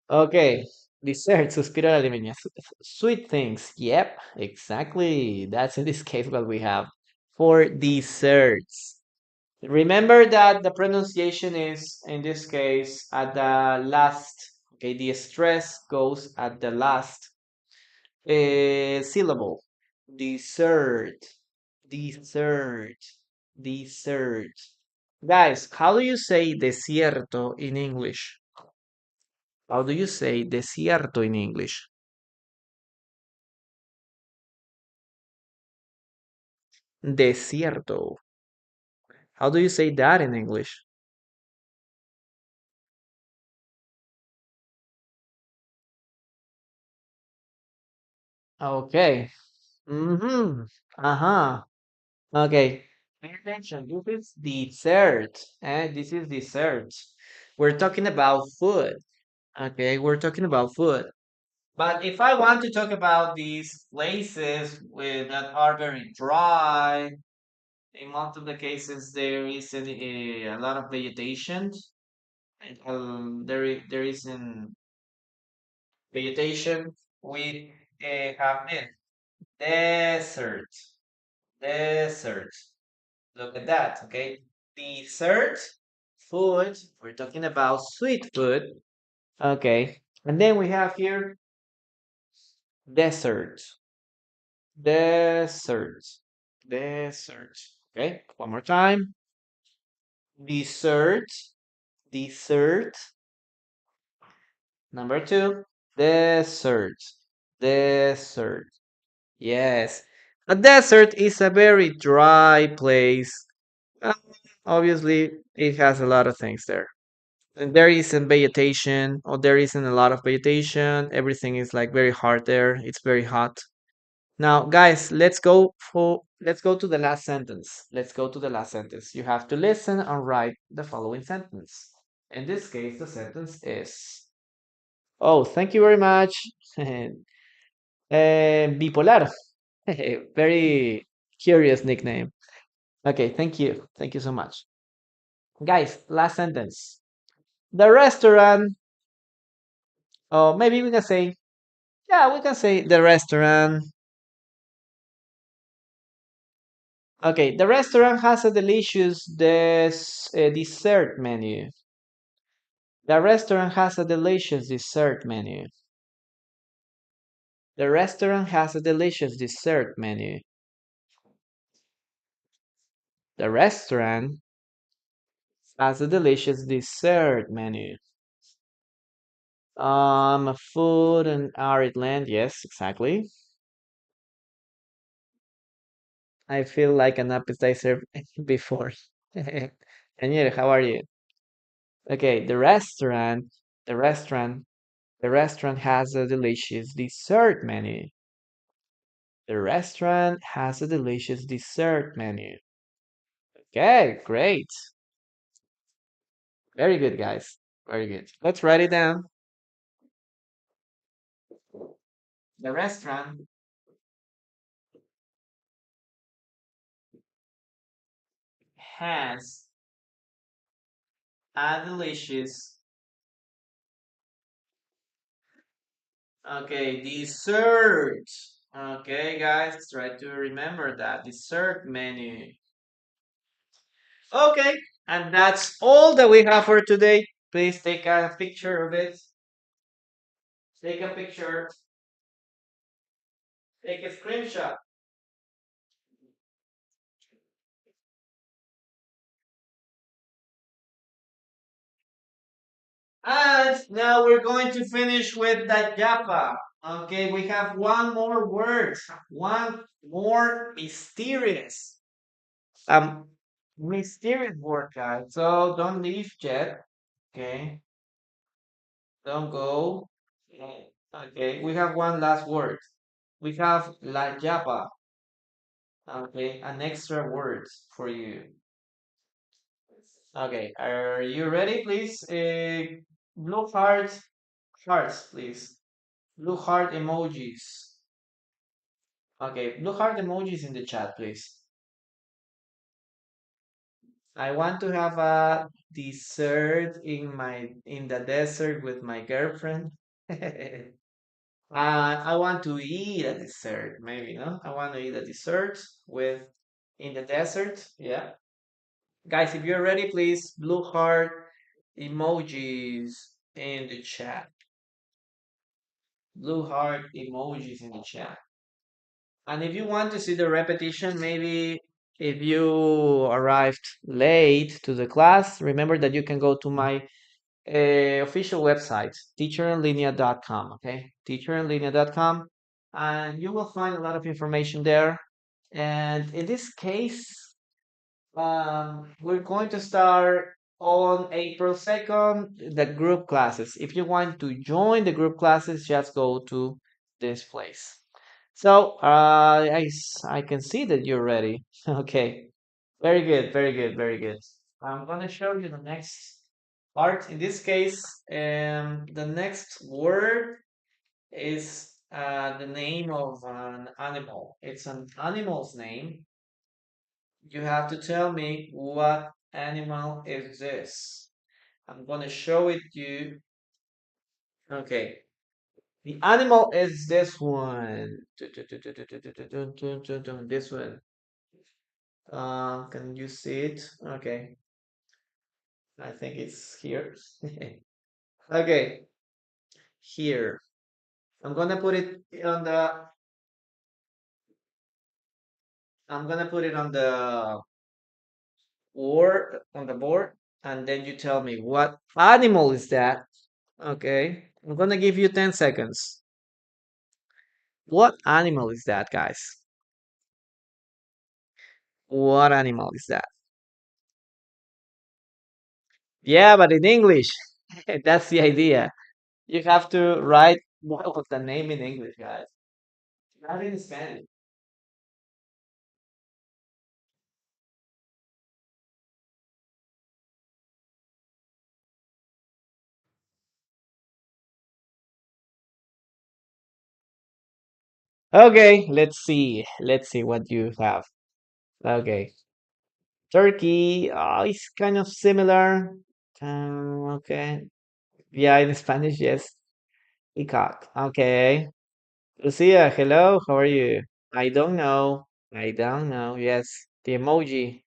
Okay, dessert. Suspiro a la limeña. Sweet things. Yep, exactly. That's in this case what we have for desserts. Remember that the pronunciation is, in this case, at the last. Okay, the stress goes at the last syllable. Dessert, dessert, dessert. Guys, how do you say desierto in English? How do you say desierto in English? Desierto. How do you say that in English? Okay. Mm-hmm. Uh-huh. Okay. Pay attention. This is dessert. And this is dessert. We're talking about food. Okay, we're talking about food. But if I want to talk about these places that are very dry, in most of the cases there is a lot of vegetation. And, there is an vegetation. We have this desert, desert. Look at that. Okay, dessert, food. We're talking about sweet food. Okay. And then we have here desert. Desert. Desert. Okay. One more time. Dessert. Dessert. Number two. Desert. Desert. Yes. A desert is a very dry place. Uh, Obviously, it has a lot of things there. And there isn't vegetation, or there isn't a lot of vegetation. Everything is like very hard there. It's very hot. Now, guys, let's go to the last sentence. Let's go to the last sentence. You have to listen and write the following sentence. In this case, the sentence is, oh, thank you very much. Bipolar. Very curious nickname. Okay, thank you. Thank you so much. Guys, last sentence. The restaurant, or maybe we can say, yeah, we can say the restaurant. Okay, the restaurant has a delicious dessert menu. The restaurant has a delicious dessert menu. The restaurant has a delicious dessert menu. The restaurant has a delicious dessert menu. Food and arid land. Yes, exactly. I feel like an appetizer before. Daniel, how are you? Okay, the restaurant, the restaurant has a delicious dessert menu. The restaurant has a delicious dessert menu. Okay, great. Very good, guys. Very good. Let's write it down. The restaurant has a delicious, okay, dessert. Okay, guys, try to remember that dessert menu. Okay, and that's all that we have for today. Please take a picture of it. Take a picture. Take a screenshot. And now we're going to finish with the yapa. Okay, we have one more word. One more um, mysterious word, guys. So don't leave yet. Okay, don't go. Okay, we have one last word. We have la yapa. Okay, an extra word for you. Okay, are you ready, please? Blue hearts, please. Blue heart emojis. Okay, blue heart emojis in the chat, please. I want to have a dessert in the desert with my girlfriend. I want to eat a dessert, maybe, no? I want to eat a dessert with in the desert. Yeah. Guys, if you're ready, please, blue heart emojis in the chat. Blue heart emojis in the chat. And if you want to see the repetition, maybe if you arrived late to the class, remember that you can go to my official website, teacherenlinea.com, okay? Teacherenlinea.com, and you will find a lot of information there. And in this case, we're going to start on April 2nd, the group classes. If you want to join the group classes, just go to this place. So I can see that you're ready. Okay, very good, very good, very good. I'm gonna show you the next part. In this case, the next word is the name of an animal. It's an animal's name. You have to tell me what animal is this. I'm gonna show it you. Okay. The animal is this one. This one. Can you see it? Okay. I think it's here. Okay. here. I'm gonna put it on the I'm gonna put it on the board, and then you tell me what animal is that. Okay. I'm gonna give you 10 seconds. What animal is that, guys? What animal is that? Yeah, but in English. That's the idea. You have to write what was the name in English, guys. Not in Spanish. Okay, let's see. Let's see what you have. Okay. Turkey. Oh, it's kind of similar. Okay. Yeah, in Spanish, yes. Peacock. Okay. Lucia, hello. How are you? I don't know. I don't know. Yes. The emoji.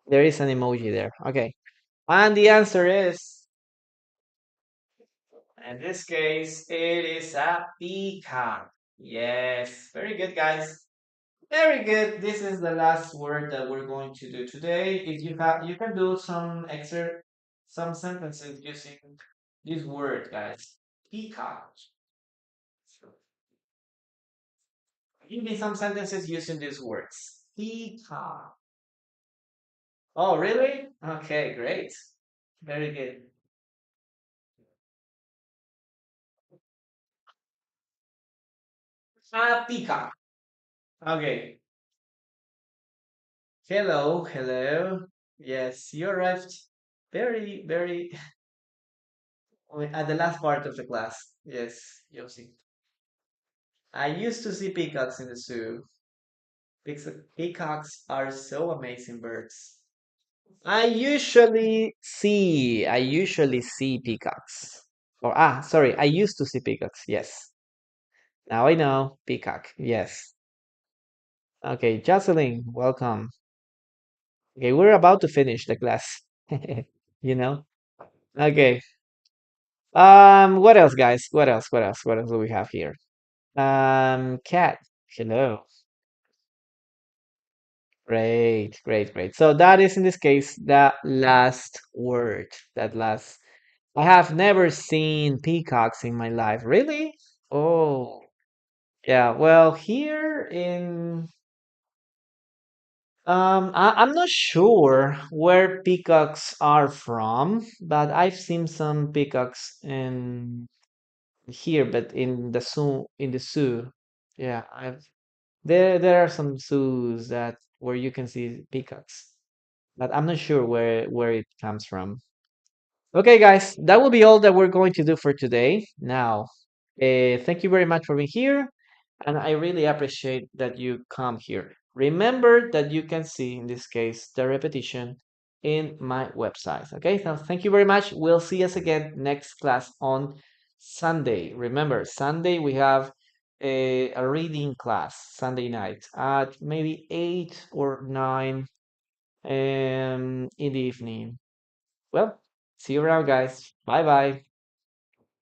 There is an emoji there. Okay. And the answer is, in this case, it is a peacock. Yes. Very good, guys. Very good. This is the last word that we're going to do today. If you have, you can do some sentences using this word, guys. Peacock. Give me some sentences using these words. Peacock. Oh, really? Okay, great. Very good. A peacock. Okay. Hello, hello. Yes, you arrived very at the last part of the class. Yes, Yosi. I used to see peacocks in the zoo. Peacocks are so amazing birds. I usually see peacocks. Sorry, I used to see peacocks. Yes. Now I know peacock. Yes. Okay, Jocelyn, welcome. Okay, we're about to finish the class. You know? Okay. What else, guys? What else? What else? What else do we have here? Cat. Hello. Great, great, great. So that is in this case the last word. That last. I have never seen peacocks in my life. Really? Oh, yeah. Well, here in I'm not sure where peacocks are from, but I've seen some peacocks in here, but in the zoo. Yeah, I've there are some zoos that where you can see peacocks, but I'm not sure where it comes from. Okay, guys, that will be all that we're going to do for today. Now, thank you very much for being here, and I really appreciate that you come here. Remember that you can see, in this case, the repetition in my website. Okay, so thank you very much. We'll see us again next class on Sunday. Remember, Sunday we have a reading class, Sunday night at maybe 8 or 9 in the evening. Well, see you around, guys. Bye bye.